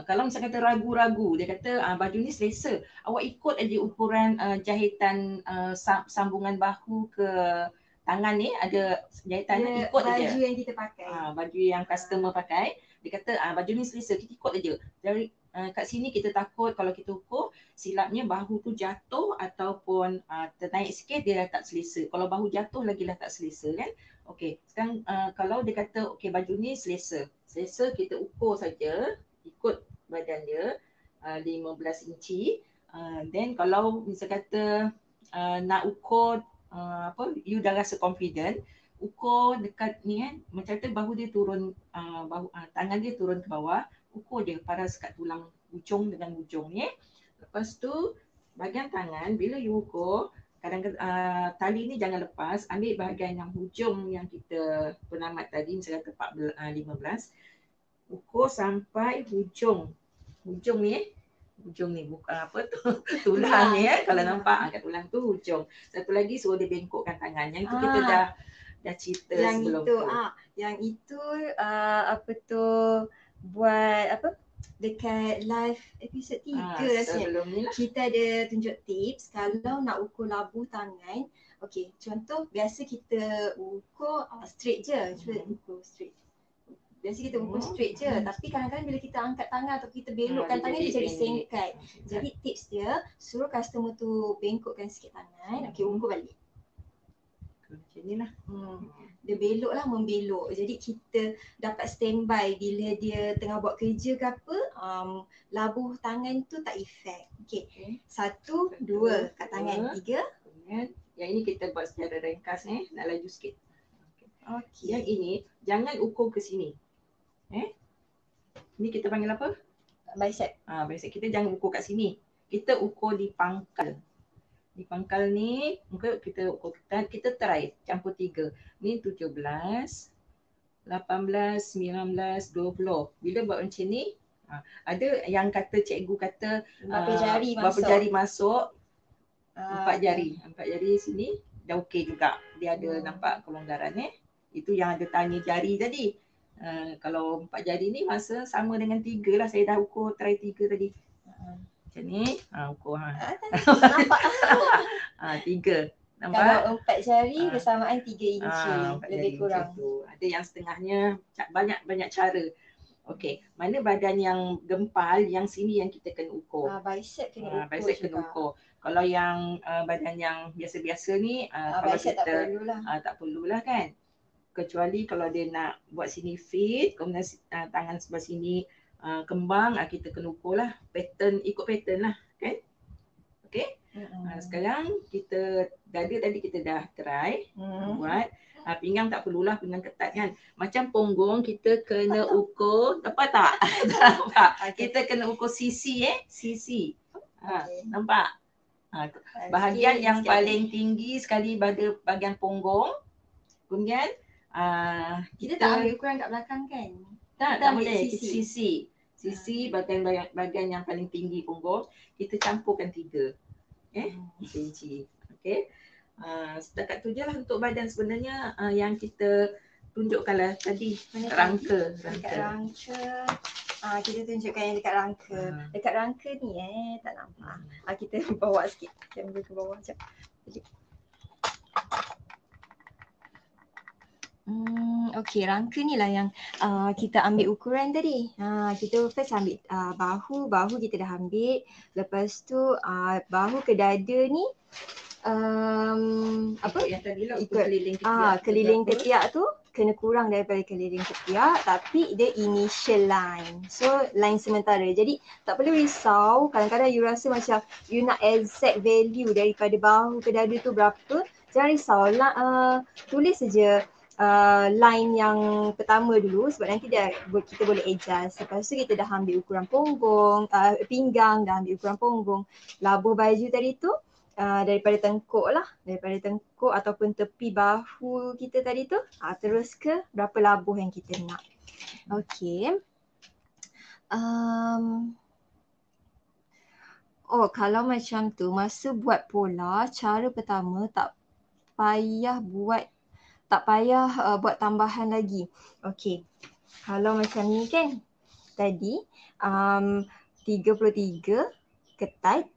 Kalau misalnya kata ragu-ragu, dia kata baju ni selesa. Awak ikut aja ukuran jahitan sambungan bahu ke tangan ni, ada jahitan ni, ikut baju aja. Baju yang kita pakai. Baju yang customer pakai. Dia kata baju ni selesa, kita ikut aja. Dari kat sini kita takut kalau kita ukur silapnya bahu tu jatuh ataupun ternaik sikit dia dah tak selesa. Kalau bahu jatuh lagi dah tak selesa kan. Okey, sekarang kalau dia kata okey baju ni selesa. Selesa kita ukur saja ikut badan dia 15 inci. Then kalau misal kata nak ukur you dah rasa confident, ukur dekat ni kan, macam kata bahu dia turun, tangan dia turun ke bawah, ukur dia paras kat tulang ujung dengan ujung ni. Lepas tu bahagian tangan bila you ukur, kadang-kadang tali ni jangan lepas, ambil bahagian yang hujung yang kita penamat tadi, misalnya kata 15, ukur sampai hujung ni hujung ni bukan apa tu tulang ni kalau nampak kat tulang tu hujung. Satu lagi suruh dia bengkokkan tangan. Yang itu kita dah cerita yang sebelum itu, tu. Yang itu apa tu buat apa dekat live episod 3 rasanya. Kita ada tunjuk tips kalau nak ukur labuh tangan. Okey, contoh biasa kita ukur straight je. Ukur straight. Biasa kita ukur straight je, tapi kadang-kadang bila kita angkat tangan atau kita belokkan tangan dia jadi sengkat. Jadi tips dia suruh customer tu bengkokkan sikit tangan. Okey, ukur balik. Macam ni lah. Dia belok lah, membelok. Jadi kita dapat standby bila dia tengah buat kerja ke apa, labuh tangan tu tak efek. Okey. 1, 2 kat tangan, 3. Yang ini kita buat secara ringkas nak laju sikit. Okey. Yang ini jangan ukur ke sini. Ni kita panggil apa? Bicep. Bicep. Kita jangan ukur kat sini. Kita ukur di pangkal. Di pangkal ni, kita ukur, kita try campur 3. Ni 17, 18, 19, 20. Bila buat macam ni, ada yang kata cikgu kata berapa jari masuk. 4 jari. 4 jari sini dah okey juga. Dia ada nampak kelonggaran Itu yang ada tanya jari tadi. Kalau 4 jari ni masa sama dengan 3 lah. Saya dah ukur try 3 tadi. Macam ni, ukur nampak. 3. Nampak? Kalau 4 jari bersamaan 3 inci, lebih kurang. Ada yang setengahnya, banyak cara. Okey, mana badan yang gempal, yang sini yang kita kena ukur. Bicep kena ukur bicep kena ukur. Kalau yang badan yang biasa-biasa ni, kalau kita tak perlulah kan. Kecuali kalau dia nak buat sini fit, kemudian tangan sebelah sini kembang, kita kena ukur lah. Ikut pattern lah kan. Okey. Sekarang kita dada tadi kita dah try buat. Pinggang tak perlulah, pinggang ketat kan. Macam punggung kita kena ukur, dapat tak? Nampak? Kita kena ukur sisi sisi. Nampak? Bahagian yang paling tinggi sekali pada bahagian punggung. Kemudian kita tak ambil ukuran kat belakang kan? Tak boleh. Sisi bahagian yang paling tinggi punggung, kita campurkan 3. Inci. Okey. Setakat tu je lah untuk badan sebenarnya yang kita tunjukkanlah tadi. Rangka. Kita tunjukkan yang dekat rangka. Dekat rangka ni tak nampak. Kita bawa sikit. Kamera ke bawah sekejap. Okey, rangka ni lah yang kita ambil ukuran tadi. Kita first ambil bahu kita dah ambil. Lepas tu bahu ke dada ni apa? Yang tadi lah keliling ketiak tu kena kurang daripada keliling ketiak, tapi dia initial line. So line sementara. Jadi tak perlu risau kadang-kadang you rasa macam you nak exact value daripada bahu ke dada tu berapa. Jangan risau. Tulis saja line yang pertama dulu sebab nanti kita boleh adjust. Lepas tu kita dah ambil ukuran punggung, pinggang, dah ambil ukuran punggung. Labuh baju tadi tu daripada tengkuk ataupun tepi bahu kita tadi tu, terus ke berapa labuh yang kita nak. Okey. Kalau macam tu masa buat pola, cara pertama tak payah buat tambahan lagi. Okey. Kalau macam ni kan, tadi 33 ketat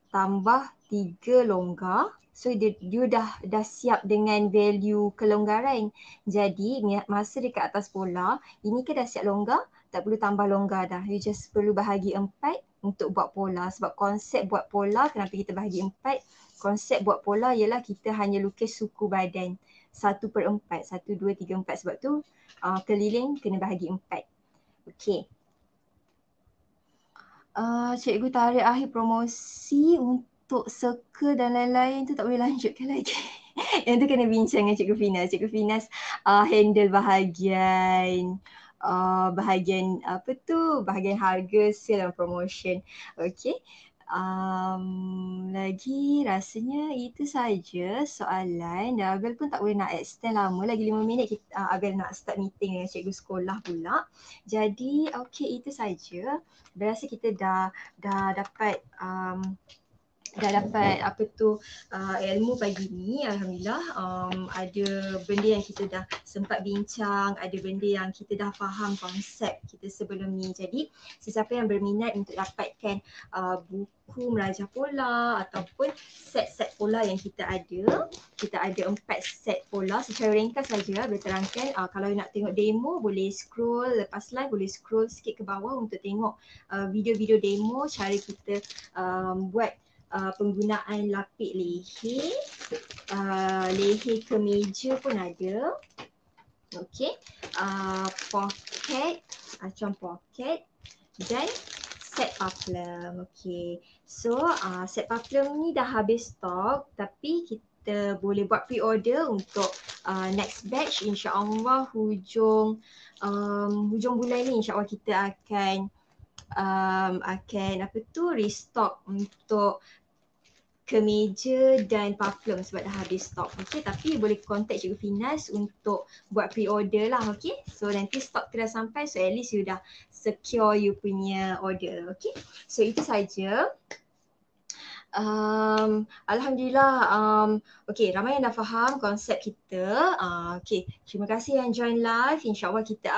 tambah 3 longgar. So dia dah siap dengan value kelonggaran. Jadi masa dekat atas pola, ini kan dah siap longgar, tak perlu tambah longgar dah. You just perlu bahagi 4 untuk buat pola. Sebab konsep buat pola, kenapa kita bahagi 4? Konsep buat pola ialah kita hanya lukis suku badan 1/4. 1, 2, 3, 4. Sebab tu keliling kena bahagi 4. Okey. Cikgu tarik akhir promosi untuk circle dan lain-lain tu tak boleh lanjutkan lagi. Yang tu kena bincang dengan Cikgu Finas. Cikgu Finas handle bahagian apa tu, bahagian harga, sale dan promotion. Okey. Lagi rasanya itu saja soalan. Dan Abel pun tak boleh nak extend lama lagi 5 minit. Abel nak start meeting dengan cikgu sekolah pula. Jadi okey, itu saja. Abel rasa kita dah dapat apa tu ilmu pagi ni. Alhamdulillah, ada benda yang kita dah sempat bincang, ada benda yang kita dah faham konsep kita sebelum ni. Jadi sesiapa yang berminat untuk dapatkan buku merajah pola ataupun set-set pola yang kita ada 4 set pola. Secara ringkas saja berterangkan, kalau nak tengok demo boleh scroll, lepas live boleh scroll sikit ke bawah untuk tengok video-video demo cara kita buat penggunaan lapik leher, leher kemeja pun ada. Okey, pocket, macam pocket dan set paplum. Okey, so set paplum ni dah habis stok tapi kita boleh buat pre-order untuk next batch. InsyaAllah hujung bulan ni insyaAllah kita akan apa tu restock untuk kemeja dan paplum sebab dah habis stok. Okey, tapi boleh contact Cikgu Finas untuk buat pre-order lah. Okey, so nanti stok tu dah sampai, so at least you dah secure you punya order. Okey, so itu saja. Alhamdulillah, okey, ramai yang dah faham konsep kita. Okey, terima kasih yang join live. InsyaAllah kita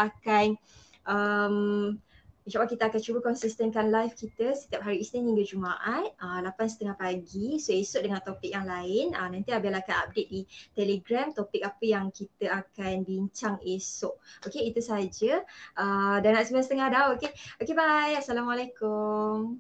akan cuba konsistenkan live kita setiap hari Isnin hingga Jumaat 8:30 pagi. So esok dengan topik yang lain. Nanti Abel akan update di Telegram topik apa yang kita akan bincang esok. Okey, itu saja. Dah nak 9:30 dah. Okey, bye. Assalamualaikum.